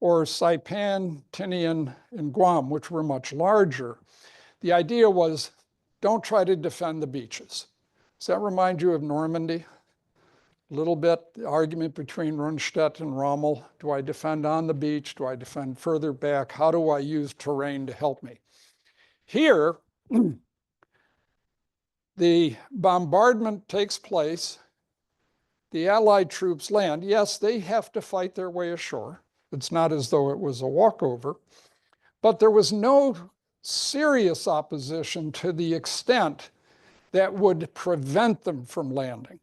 or Saipan, Tinian, and Guam, which were much larger, the idea was don't try to defend the beaches. Does that remind you of Normandy? A little bit, the argument between Rundstedt and Rommel. Do I defend on the beach? Do I defend further back? How do I use terrain to help me? Here, the bombardment takes place. The Allied troops land. Yes, they have to fight their way ashore. It's not as though it was a walkover, but there was no serious opposition to the extent that would prevent them from landing.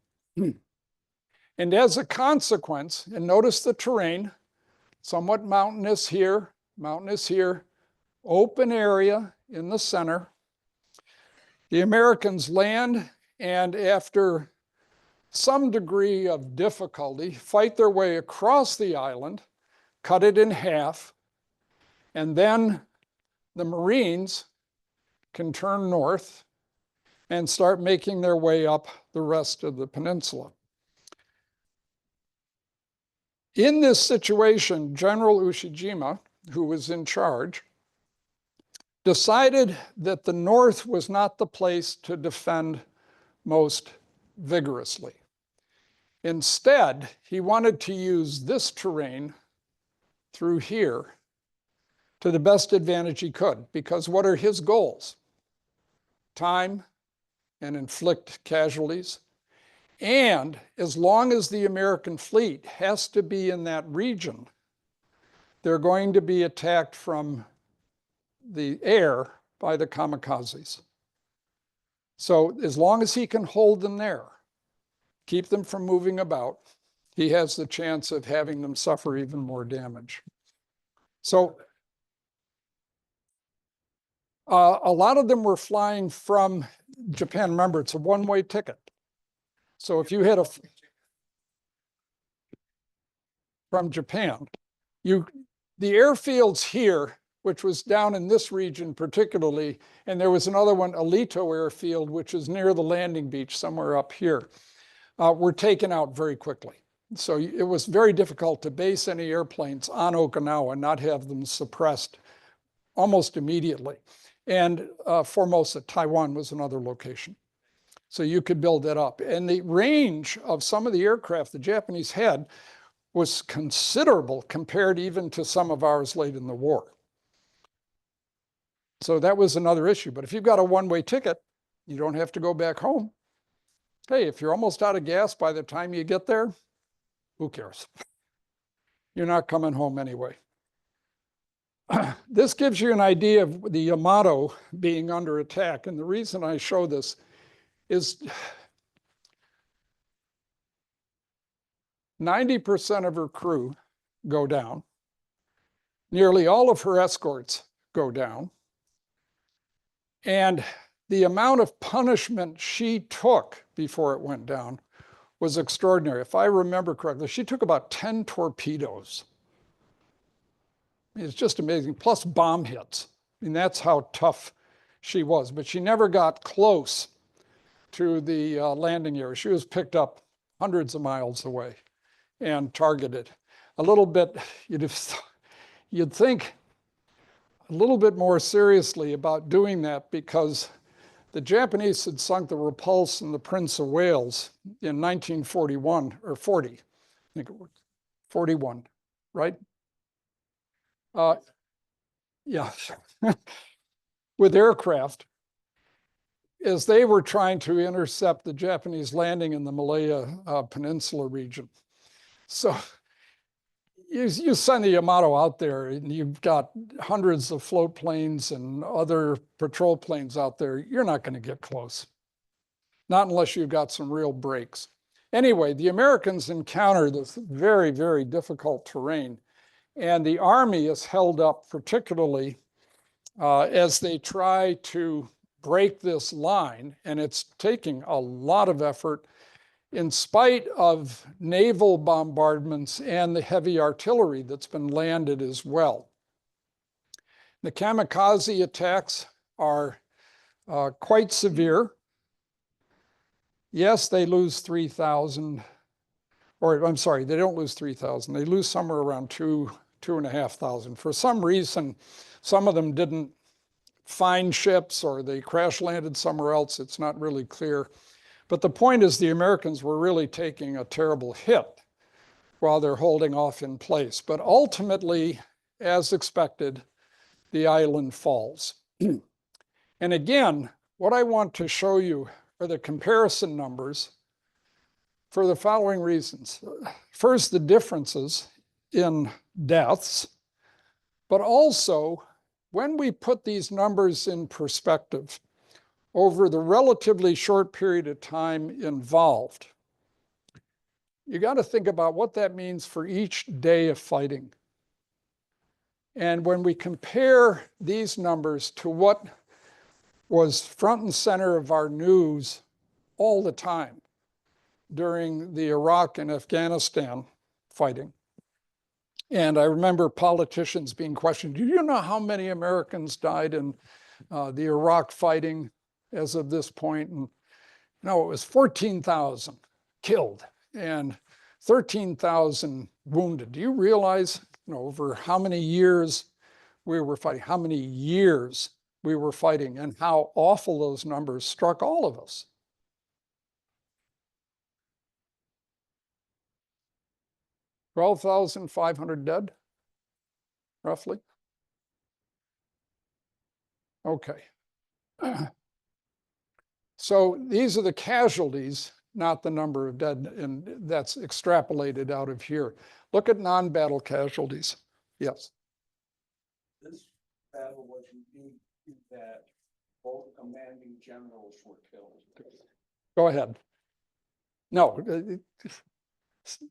And as a consequence, and notice the terrain, somewhat mountainous here, open area in the center. The Americans land, and after some degree of difficulty, fight their way across the island, cut it in half, and then the Marines can turn north and start making their way up the rest of the peninsula. In this situation, General Ushijima, who was in charge, decided that the north was not the place to defend most vigorously. Instead, he wanted to use this terrain through here to the best advantage he could, because what are his goals? Time and inflict casualties. And as long as the American fleet has to be in that region, they're going to be attacked from the air by the kamikazes. So as long as he can hold them there, keep them from moving about, he has the chance of having them suffer even more damage. So a lot of them were flying from Japan. Remember, it's a one-way ticket. So if you had from Japan, the airfields here, which was down in this region particularly, and there was another one, Alito Airfield, which is near the landing beach somewhere up here, were taken out very quickly. So it was very difficult to base any airplanes on Okinawa and not have them suppressed almost immediately. And Formosa, Taiwan was another location. So you could build that up. And the range of some of the aircraft the Japanese had was considerable compared even to some of ours late in the war. So that was another issue. But if you've got a one-way ticket, you don't have to go back home. Hey, if you're almost out of gas by the time you get there, who cares? You're not coming home anyway. This gives you an idea of the Yamato being under attack. And the reason I show this is 90% of her crew go down. Nearly all of her escorts go down. And the amount of punishment she took before it went down was extraordinary. If I remember correctly, she took about 10 torpedoes. It's just amazing, plus bomb hits. I mean, that's how tough she was. But she never got close to the landing area. She was picked up hundreds of miles away and targeted. A little bit, you'd think a little bit more seriously about doing that, because the Japanese had sunk the Repulse and the Prince of Wales in 1941 or 40, I think it was 41, right? Yeah, with aircraft, as they were trying to intercept the Japanese landing in the Malaya Peninsula region. So you send the Yamato out there and you've got hundreds of float planes and other patrol planes out there, you're not going to get close. Not unless you've got some real brakes. Anyway, the Americans encounter this very, very difficult terrain, and the Army is held up particularly as they try to break this line, and it's taking a lot of effort in spite of naval bombardments and the heavy artillery that's been landed as well. The kamikaze attacks are quite severe. Yes, they lose 3,000, or I'm sorry, they don't lose 3,000. They lose somewhere around 2,500. For some reason, some of them didn't find ships or they crash landed somewhere else. It's not really clear. But the point is the Americans were really taking a terrible hit while they're holding off in place. But ultimately, as expected, the island falls. And again, what I want to show you are the comparison numbers for the following reasons. First, the differences in deaths, but also when we put these numbers in perspective over the relatively short period of time involved, you got to think about what that means for each day of fighting. And when we compare these numbers to what was front and center of our news all the time during the Iraq and Afghanistan fighting, and I remember politicians being questioned, do you know how many Americans died in the Iraq fighting as of this point? And no, it was 14,000 killed and 13,000 wounded. Do you realize, over how many years we were fighting, how many years we were fighting, and how awful those numbers struck all of us? $12,500 dead, roughly. Okay. So these are the casualties, not the number of dead, and that's extrapolated out of here. Look at non-battle casualties. Yes. This battle was unique in that both commanding generals were killed. Go ahead. No,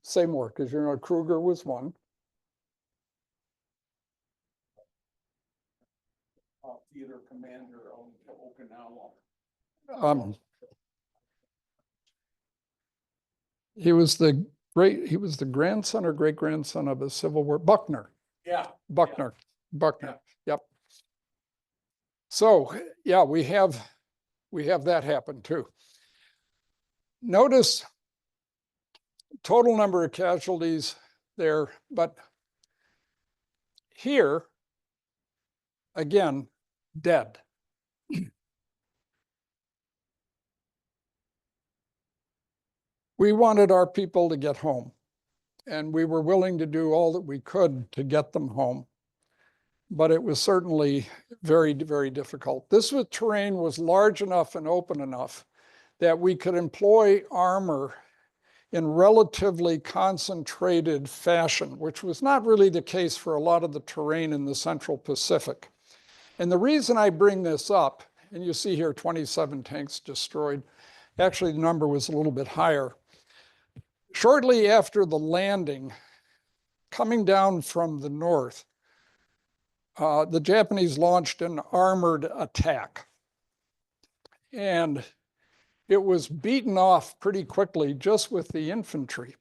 say more, because Kruger was one. Theater commander of Okinawa. He was the grandson or great grandson of a Civil War, Buckner. Yeah. Buckner. Yep. So yeah, we have that happen too. Notice total number of casualties there, but here, again, dead. We wanted our people to get home, and we were willing to do all that we could to get them home. But it was certainly very, very difficult. This terrain was large enough and open enough that we could employ armor in relatively concentrated fashion, which was not really the case for a lot of the terrain in the Central Pacific. And the reason I bring this up, and you see here 27 tanks destroyed, actually the number was a little bit higher. Shortly after the landing, coming down from the north, the Japanese launched an armored attack. And it was beaten off pretty quickly just with the infantry.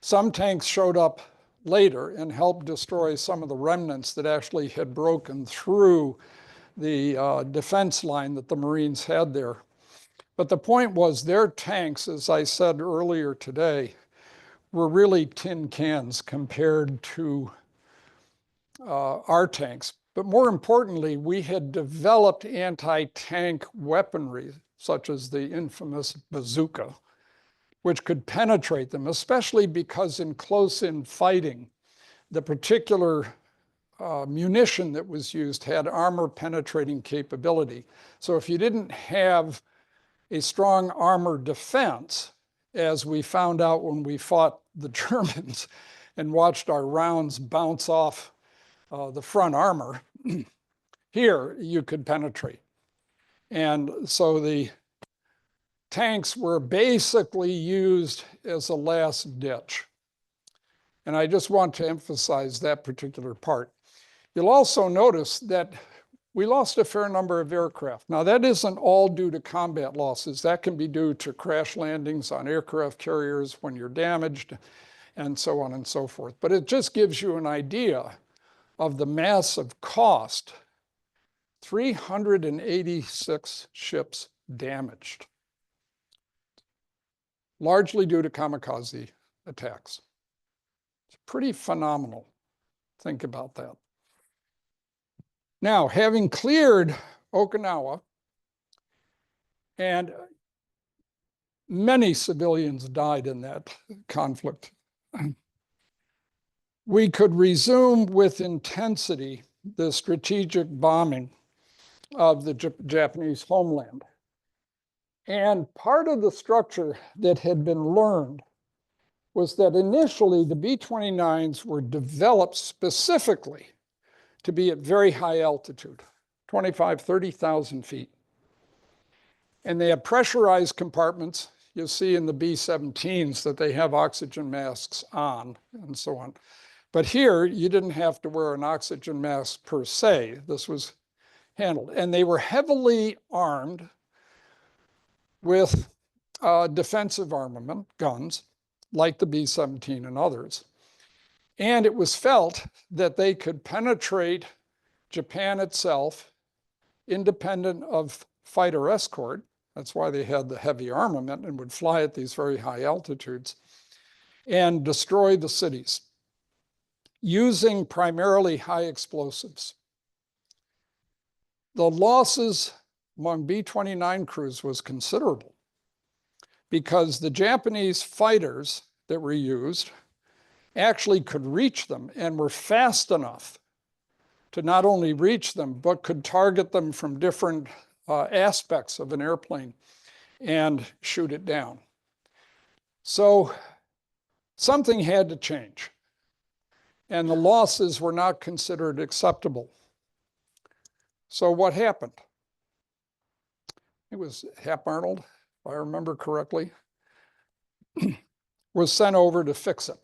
Some tanks showed up later and helped destroy some of the remnants that actually had broken through the defense line that the Marines had there. But the point was their tanks, as I said earlier today, were really tin cans compared to our tanks. But more importantly, we had developed anti-tank weaponry, such as the infamous bazooka, which could penetrate them, especially because in close-in fighting, the particular munition that was used had armor-penetrating capability. So if you didn't have a strong armor defense, as we found out when we fought the Germans and watched our rounds bounce off the front armor, here you could penetrate. And so the tanks were basically used as a last ditch. And I just want to emphasize that particular part. You'll also notice that we lost a fair number of aircraft. Now, that isn't all due to combat losses. That can be due to crash landings on aircraft carriers when you're damaged, and so on and so forth. But it just gives you an idea of the massive cost. 386 ships damaged, largely due to kamikaze attacks. It's pretty phenomenal. Think about that. Now, having cleared Okinawa, and many civilians died in that conflict, we could resume with intensity the strategic bombing of the Japanese homeland. And part of the structure that had been learned was that initially the B-29s were developed specifically to be at very high altitude, 25, 30,000 feet. And they have pressurized compartments. You'll see in the B-17s that they have oxygen masks on and so on. But here, you didn't have to wear an oxygen mask per se. This was handled. And they were heavily armed with defensive armament, guns, like the B-17 and others. And it was felt that they could penetrate Japan itself, independent of fighter escort. That's why they had the heavy armament and would fly at these very high altitudes and destroy the cities using primarily high explosives. The losses among B-29 crews was considerable because the Japanese fighters that were used actually could reach them and were fast enough to not only reach them, but could target them from different aspects of an airplane and shoot it down. So something had to change, and the losses were not considered acceptable. So what happened? It was Hap Arnold, if I remember correctly, was sent over to fix it.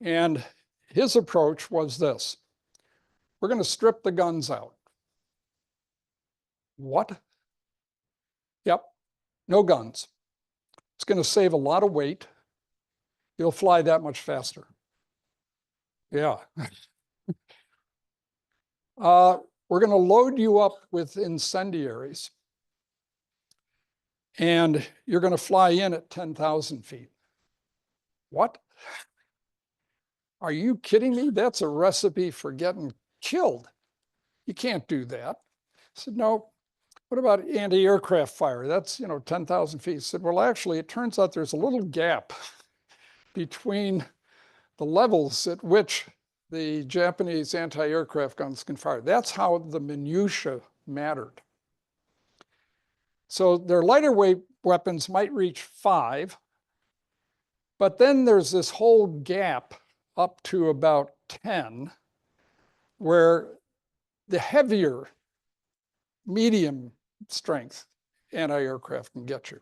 And his approach was this: we're going to strip the guns out. What? Yep, no guns. It's going to save a lot of weight. You'll fly that much faster. Yeah. We're going to load you up with incendiaries, and you're going to fly in at 10,000 feet. What? Are you kidding me? That's a recipe for getting killed. You can't do that. I said, no. What about anti-aircraft fire? That's, 10,000 feet. I said, well, actually, it turns out there's a little gap between the levels at which the Japanese anti-aircraft guns can fire. That's how the minutia mattered. So their lighter weight weapons might reach 5, but then there's this whole gap up to about 10, where the heavier, medium strength anti-aircraft can get you.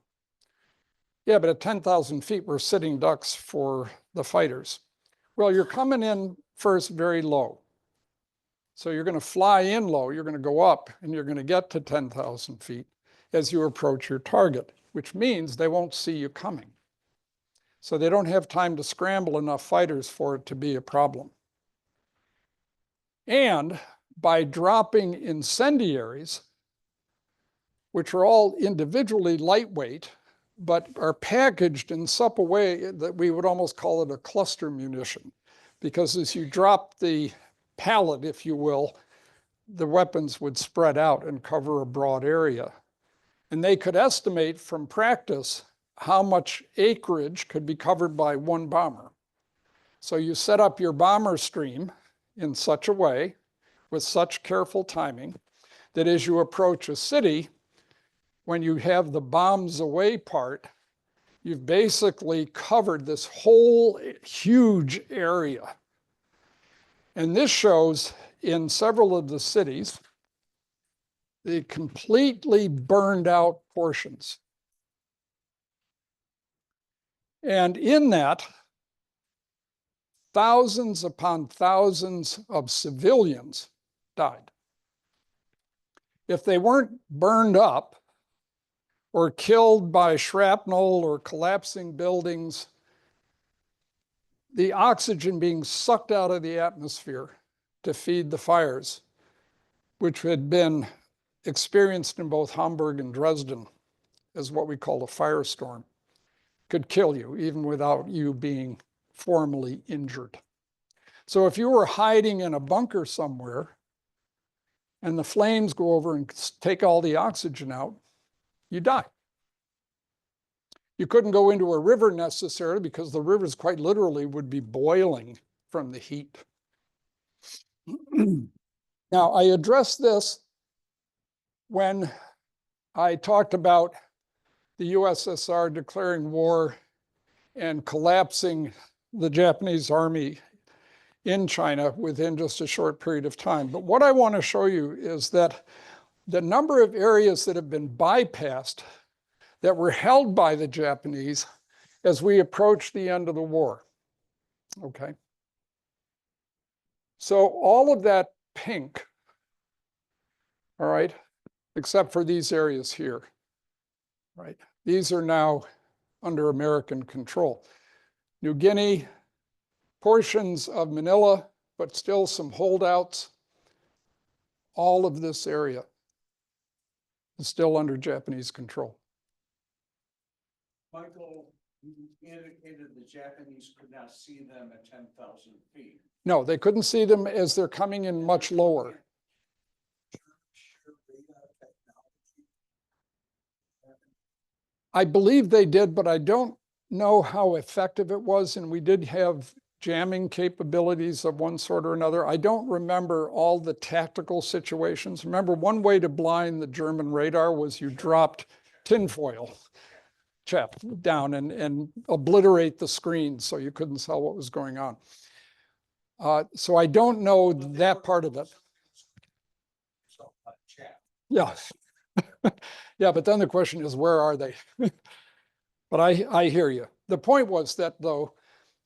Yeah, but at 10,000 feet, we're sitting ducks for the fighters. Well, you're coming in first very low. So you're going to fly in low, you're going to go up, and you're going to get to 10,000 feet as you approach your target, which means they won't see you coming. So they don't have time to scramble enough fighters for it to be a problem. And by dropping incendiaries, which are all individually lightweight, but are packaged in such a way that we would almost call it a cluster munition. Because as you drop the pallet, if you will, the weapons would spread out and cover a broad area. And they could estimate from practice how much acreage could be covered by one bomber. So you set up your bomber stream in such a way, with such careful timing, that as you approach a city, when you have the bombs away part, you've basically covered this whole huge area. And this shows in several of the cities the completely burned out portions. And in that, thousands upon thousands of civilians died. If they weren't burned up or killed by shrapnel or collapsing buildings, the oxygen being sucked out of the atmosphere to feed the fires, which had been experienced in both Hamburg and Dresden as what we call a firestorm, could kill you even without you being formally injured. So if you were hiding in a bunker somewhere and the flames go over and take all the oxygen out, you die. You couldn't go into a river necessarily because the rivers quite literally would be boiling from the heat. Now, I addressed this when I talked about the USSR declaring war and collapsing the Japanese army in China within just a short period of time. But what I want to show you is that the number of areas that have been bypassed that were held by the Japanese as we approach the end of the war, okay? So all of that pink, all right, except for these areas here, right? These are now under American control. New Guinea, portions of Manila, but still some holdouts. All of this area is still under Japanese control. Michael, you indicated the Japanese could not see them at 10,000 feet. No, they couldn't see them as they're coming in much lower. I believe they did, but I don't know how effective it was. And we did have jamming capabilities of one sort or another. I don't remember all the tactical situations. Remember, one way to blind the German radar was you dropped tinfoil chap down and obliterate the screen so you couldn't tell what was going on. So I don't know that part of it. Yeah. Yeah, but then the question is, where are they? But I hear you. The point was that, though,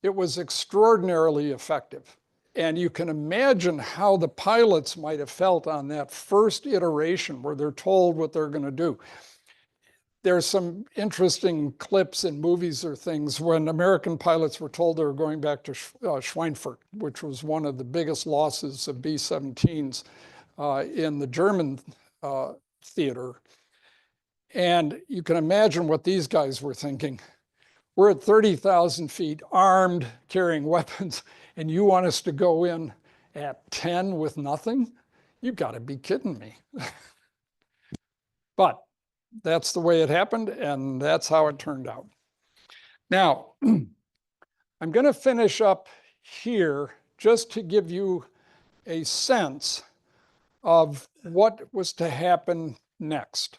it was extraordinarily effective. And you can imagine how the pilots might have felt on that first iteration where they're told what they're going to do. There's some interesting clips in movies or things when American pilots were told they were going back to Schweinfurt, which was one of the biggest losses of B-17s in the German theater. And you can imagine what these guys were thinking. We're at 30,000 feet, armed, carrying weapons, and you want us to go in at 10 with nothing? You've got to be kidding me. But that's the way it happened, and that's how it turned out. Now, I'm going to finish up here just to give you a sense of what was to happen next.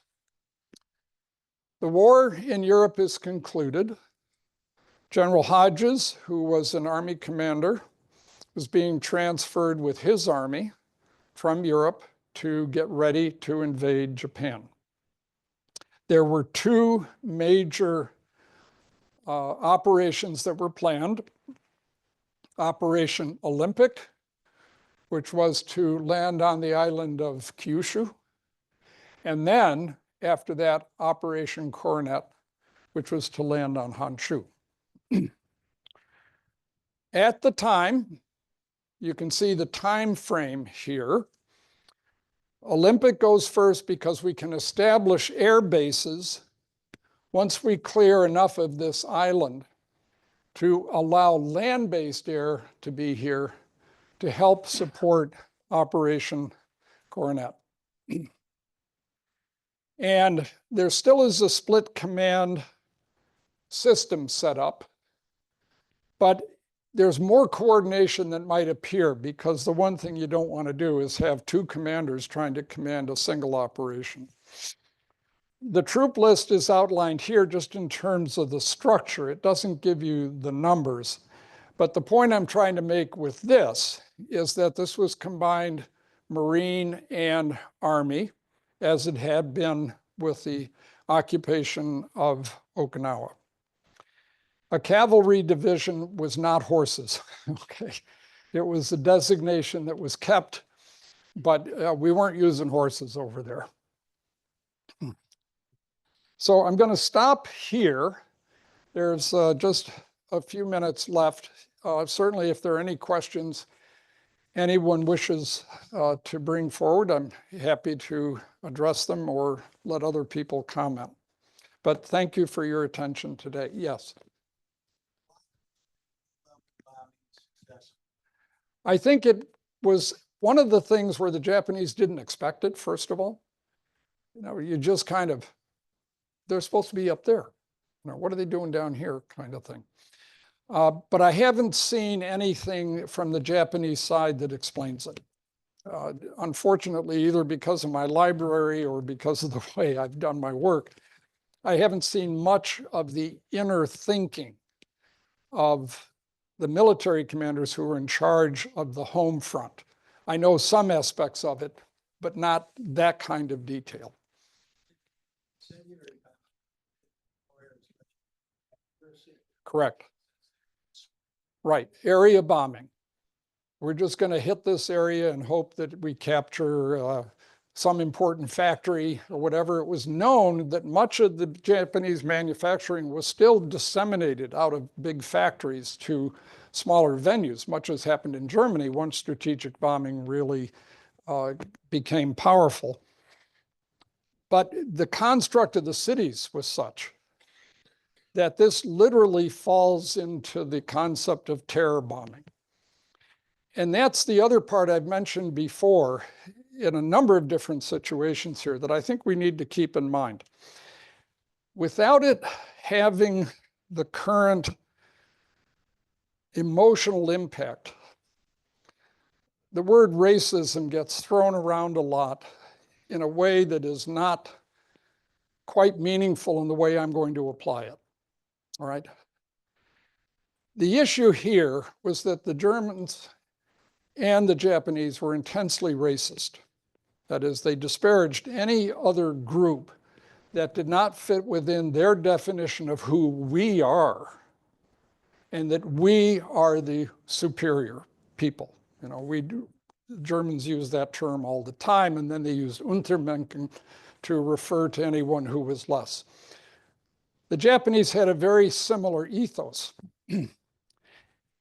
The war in Europe is concluded. General Hodges, who was an army commander, was being transferred with his army from Europe to get ready to invade Japan. There were two major operations that were planned. Operation Olympic, which was to land on the island of Kyushu. And then, after that, Operation Coronet, which was to land on Honshu. At the time, you can see the time frame here. Olympic goes first because we can establish air bases once we clear enough of this island to allow land-based air to be here to help support Operation Coronet. And there still is a split command system set up, but there's more coordination than might appear, because the one thing you don't want to do is have two commanders trying to command a single operation. The troop list is outlined here just in terms of the structure. It doesn't give you the numbers. But the point I'm trying to make with this is that this was combined Marine and Army, as it had been with the occupation of Okinawa. A cavalry division was not horses, okay? It was a designation that was kept, but we weren't using horses over there. So I'm going to stop here. There's just a few minutes left. Certainly, if there are any questions anyone wishes to bring forward, I'm happy to address them or let other people comment. But thank you for your attention today. Yes. I think it was one of the things where the Japanese didn't expect it, first of all. You know, you just kind of, they're supposed to be up there. You know, what are they doing down here, kind of thing. But I haven't seen anything from the Japanese side that explains it. Unfortunately, either because of my library or because of the way I've done my work, I haven't seen much of the inner thinking of the military commanders who were in charge of the home front. I know some aspects of it, but not that kind of detail. Correct. Right, area bombing. We're just going to hit this area and hope that we capture some important factory or whatever. It was known that much of the Japanese manufacturing was still disseminated out of big factories to smaller venues, much as happened in Germany once strategic bombing really became powerful. But the construct of the cities was such that this literally falls into the concept of terror bombing. And that's the other part I've mentioned before in a number of different situations here that I think we need to keep in mind. Without it having the current emotional impact, the word racism gets thrown around a lot in a way that is not quite meaningful in the way I'm going to apply it. All right. The issue here was that the Germans and the Japanese were intensely racist. That is, they disparaged any other group that did not fit within their definition of who we are, and that we are the superior people. You know, Germans use that term all the time, and then they used Untermenschen to refer to anyone who was less. The Japanese had a very similar ethos.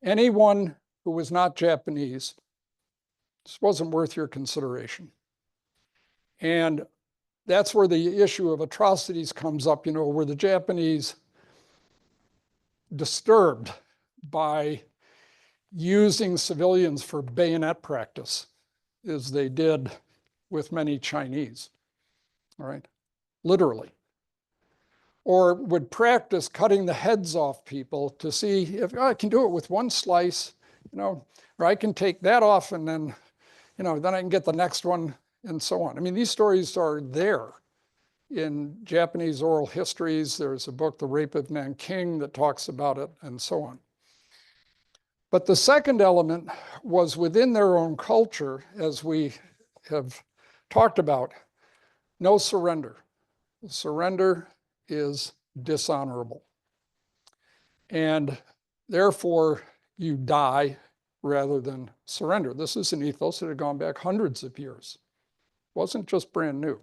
Anyone who was not Japanese, this wasn't worth your consideration. And that's where the issue of atrocities comes up, you know, were the Japanese disturbed by using civilians for bayonet practice, as they did with many Chinese, all right, literally. Or would practice cutting the heads off people to see if I can do it with one slice, you know, or I can take that off and then, you know, then I can get the next one and so on. I mean, these stories are there in Japanese oral histories. There's a book, The Rape of Nanking, that talks about it and so on. But the second element was within their own culture, as we have talked about, no surrender. Surrender is dishonorable. And therefore, you die rather than surrender. This is an ethos that had gone back hundreds of years. It wasn't just brand new.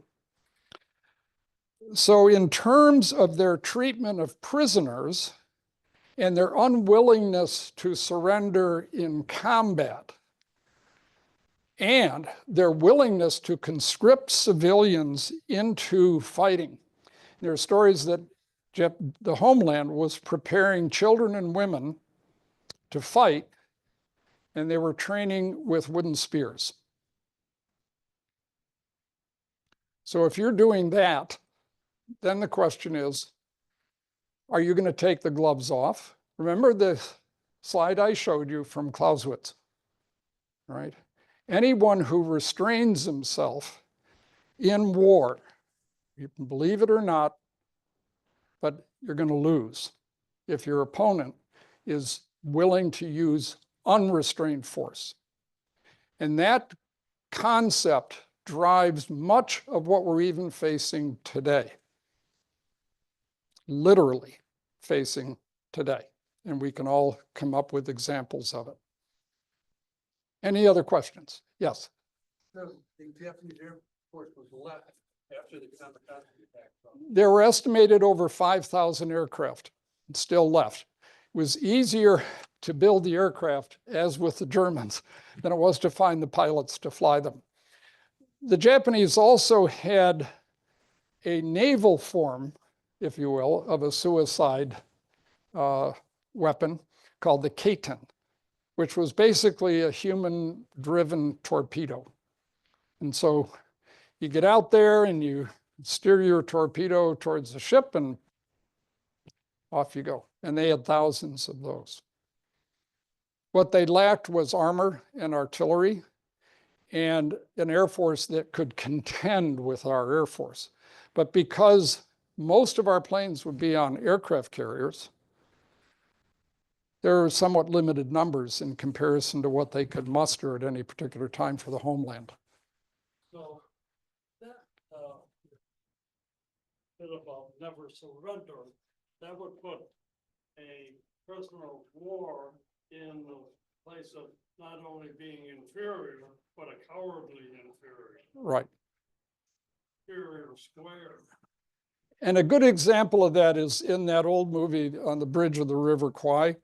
So in terms of their treatment of prisoners and their unwillingness to surrender in combat, and their willingness to conscript civilians into fighting. There are stories that the homeland was preparing children and women to fight, and they were training with wooden spears. So if you're doing that, then the question is, are you going to take the gloves off? Remember the slide I showed you from Clausewitz, right? Anyone who restrains himself in war, you can believe it or not, but you're going to lose if your opponent is willing to use unrestrained force. And that concept drives much of what we're even facing today, literally facing today. And we can all come up with examples of it. Any other questions? Yes. The Japanese Air Force was left after the kamikaze attack. There were estimated over 5,000 aircraft still left. It was easier to build the aircraft, as with the Germans, than it was to find the pilots to fly them. The Japanese also had a naval form, if you will, of a suicide weapon called the Kaiten, which was basically a human-driven torpedo. And so you get out there and you steer your torpedo towards the ship and off you go. And they had thousands of those. What they lacked was armor and artillery and an Air Force that could contend with our Air Force. But because most of our planes would be on aircraft carriers, there are somewhat limited numbers in comparison to what they could muster at any particular time for the homeland. So that bit about never surrender, that would put a prisoner of war in the place of not only being inferior, but a cowardly inferior. Right. Inferior square. And a good example of that is in that old movie On the Bridge of the River Kwai,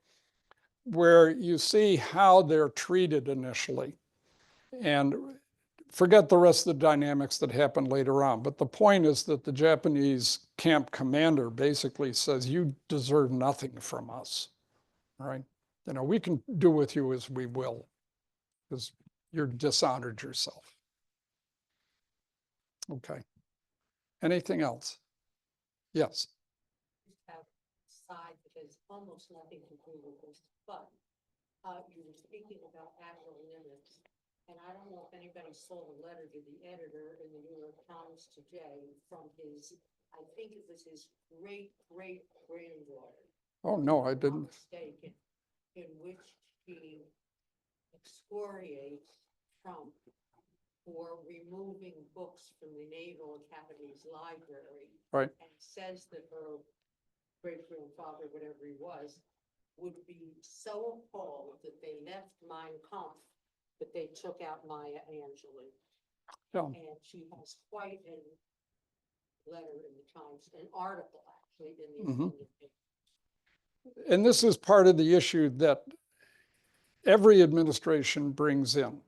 where you see how they're treated initially. And forget the rest of the dynamics that happen later on. But the point is that the Japanese camp commander basically says, you deserve nothing from us, right? You know, we can do with you as we will, because you've dishonored yourself. Okay. Anything else? Yes. Have side that has almost nothing to do with this, but you were speaking about outer limits. And I don't know if anybody saw the letter to the editor in the New York Times today from his, I think it was his great-great-granddaughter. Oh, no, I if I'm not didn't. mistaken, in which he excoriates Trump for removing books from the Naval Academy's library. Right. And says that her great-grandfather, whatever he was, would be so appalled that they left Mein Kampf, that they took out Maya Angelou. Yeah. And she has quite a letter in the Times, an article actually in the. Mhm. And this is part of the issue that every administration brings in.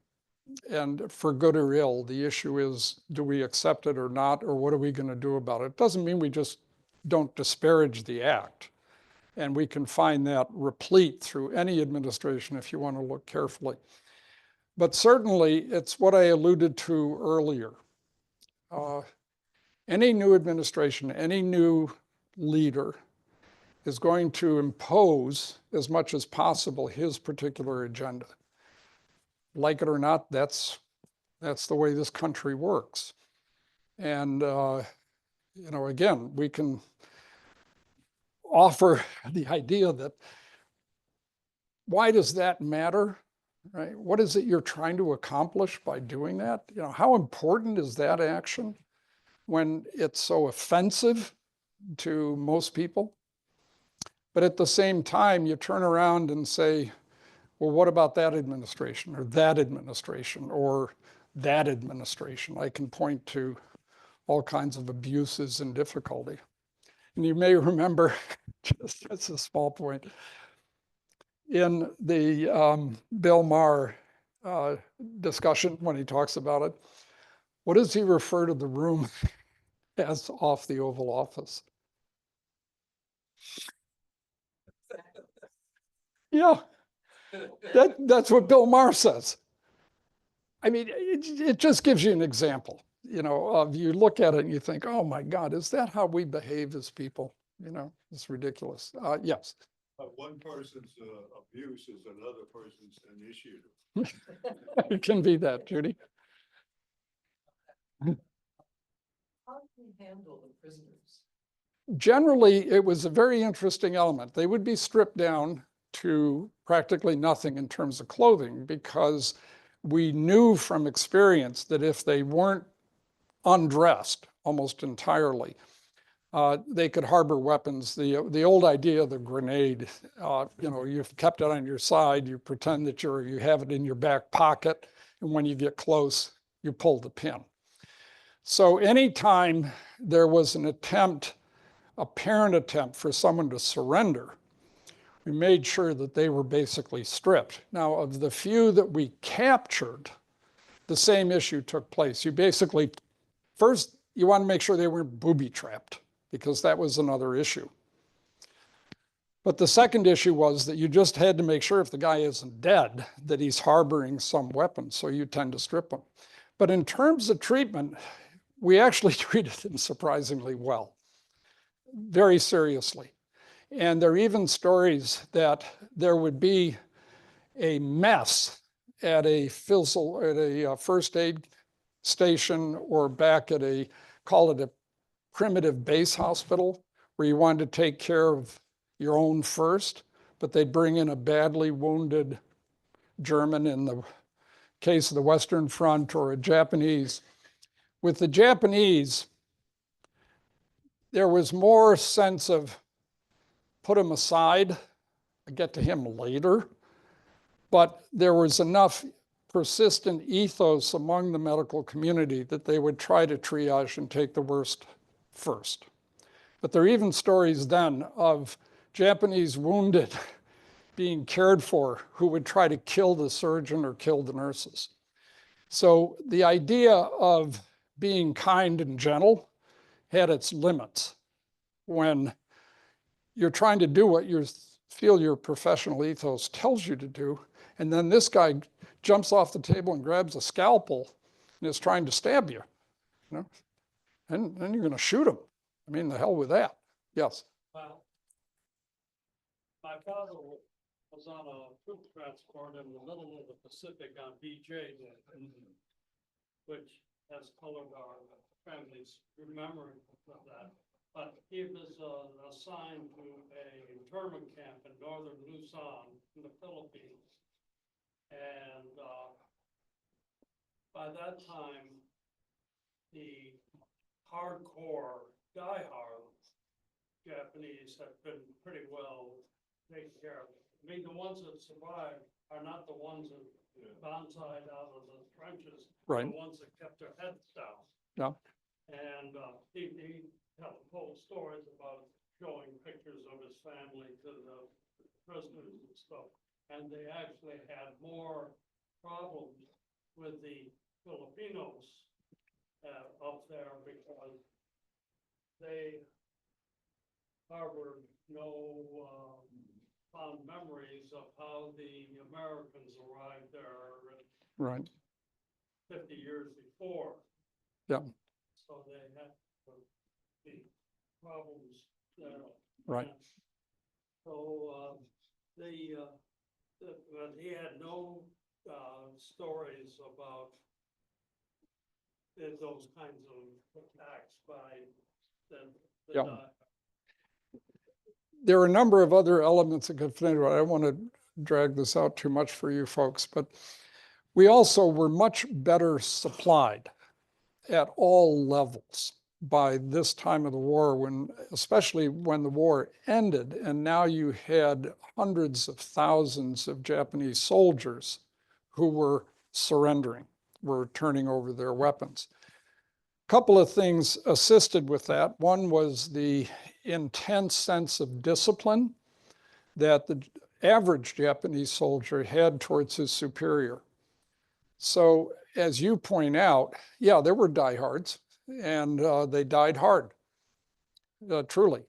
And for good or ill, the issue is, do we accept it or not, or what are we going to do about it? It doesn't mean we just don't disparage the act. And we can find that replete through any administration if you want to look carefully. But certainly, it's what I alluded to earlier. Any new administration, any new leader is going to impose as much as possible his particular agenda. Like it or not, that's the way this country works. And, you know, again, we can offer the idea that, why does that matter, right? What is it you're trying to accomplish by doing that? You know, how important is that action when it's so offensive to most people? But at the same time, you turn around and say, Well, what about that administration or that administration or that administration? I can point to all kinds of abuses and difficulty. And you may remember, just as a small point, in the Bill Maher discussion when he talks about it, what does he refer to the room as off the Oval Office? Yeah, that's what Bill Maher says. I mean, it just gives you an example, you know, of you look at it and you think, oh my God, is that how we behave as people? You know, it's ridiculous. Yes. One person's abuse is another person's initiative. It can be that, Judy. How do we handle the prisoners? Generally, it was a very interesting element. They would be stripped down to practically nothing in terms of clothing because we knew from experience that if they weren't undressed almost entirely, they could harbor weapons. The old idea of the grenade, you know, you've kept it on your side, you pretend that you have it in your back pocket, and when you get close, you pull the pin. So anytime there was an attempt, apparent attempt for someone to surrender, we made sure that they were basically stripped. Now, of the few that we captured, the same issue took place. You basically, first, you want to make sure they weren't booby-trapped, because that was another issue. But the second issue was that you just had to make sure if the guy isn't dead, that he's harboring some weapon, so you tend to strip him. But in terms of treatment, we actually treated him surprisingly well, very seriously. And there are even stories that there would be a mess at a first aid station or back at call it a primitive base hospital, where you wanted to take care of your own first, but they'd bring in a badly wounded German in the case of the Western Front, or a Japanese. With the Japanese, there was more sense of put him aside, I get to him later, but there was enough persistent ethos among the medical community that they would try to triage and take the worst first. But there are even stories then of Japanese wounded being cared for who would try to kill the surgeon or kill the nurses. So the idea of being kind and gentle had its limits when you're trying to do what you feel your professional ethos tells you to do, and then this guy jumps off the table and grabs a scalpel and is trying to stab you, you know? And then you're going to shoot him. I mean, the hell with that. Yes. Well, my father was on a troop transport in the middle of the Pacific on BJ Day, which has colored our family's memory of that. But he was assigned to a internment camp in northern Luzon in the Philippines. And by that time, the hardcore, diehard Japanese have been pretty well taken care of. I mean, the ones that survived are not the ones that bonsaied out of the trenches, Right. the ones that kept their heads down. Yeah. And he told stories about showing pictures of his family to the prisoners and stuff. And they actually had more problems with the Filipinos up there because they harbored no fond memories of how the Americans arrived there Right. 50 years before. Yeah. So they had the problems there. Right. And so but he had no stories about those kinds of attacks by the Yeah. There are a number of other elements that could fit into it. I don't want to drag this out too much for you folks, but we also were much better supplied at all levels. by this time of the war, when, especially when the war ended, and now you had hundreds of thousands of Japanese soldiers who were surrendering, were turning over their weapons. A couple of things assisted with that. One was the intense sense of discipline that the average Japanese soldier had towards his superior. So as you point out, yeah, there were diehards, and they died hard, truly.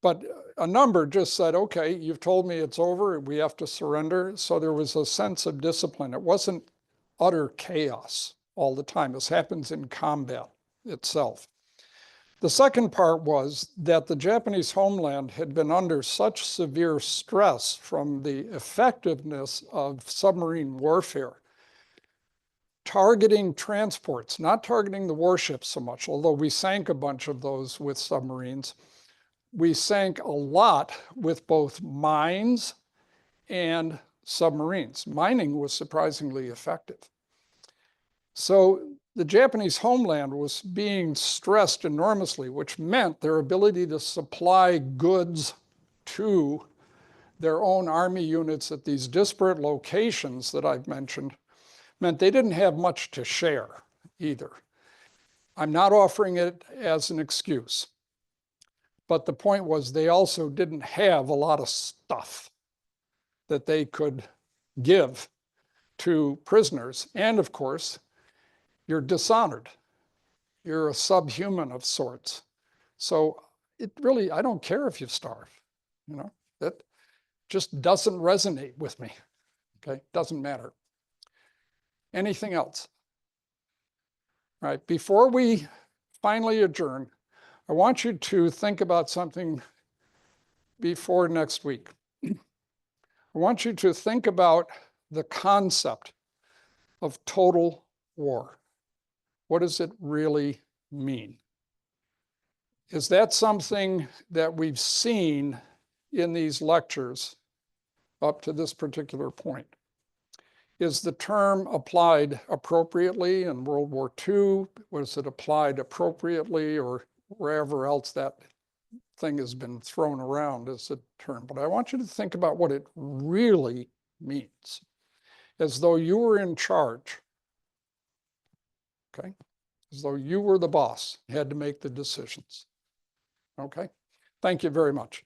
But a number just said, okay, you've told me it's over, we have to surrender. So there was a sense of discipline. It wasn't utter chaos all the time, as happens in combat itself. The second part was that the Japanese homeland had been under such severe stress from the effectiveness of submarine warfare, targeting transports, not targeting the warships so much, although we sank a bunch of those with submarines. We sank a lot with both mines and submarines. Mining was surprisingly effective. So the Japanese homeland was being stressed enormously, which meant their ability to supply goods to their own army units at these disparate locations that I've mentioned meant they didn't have much to share either. I'm not offering it as an excuse, but the point was they also didn't have a lot of stuff that they could give to prisoners. And of course, you're dishonored. You're a subhuman of sorts. So it really, I don't care if you starve, that just doesn't resonate with me, okay? Doesn't matter. Anything else? All right, before we finally adjourn, I want you to think about something before next week. I want you to think about the concept of total war. What does it really mean? Is that something that we've seen in these lectures up to this particular point? Is the term applied appropriately in World War II? Was it applied appropriately, or wherever else that thing has been thrown around as a term? But I want you to think about what it really means, as though you were in charge, okay? As though you were the boss, had to make the decisions. Okay, thank you very much.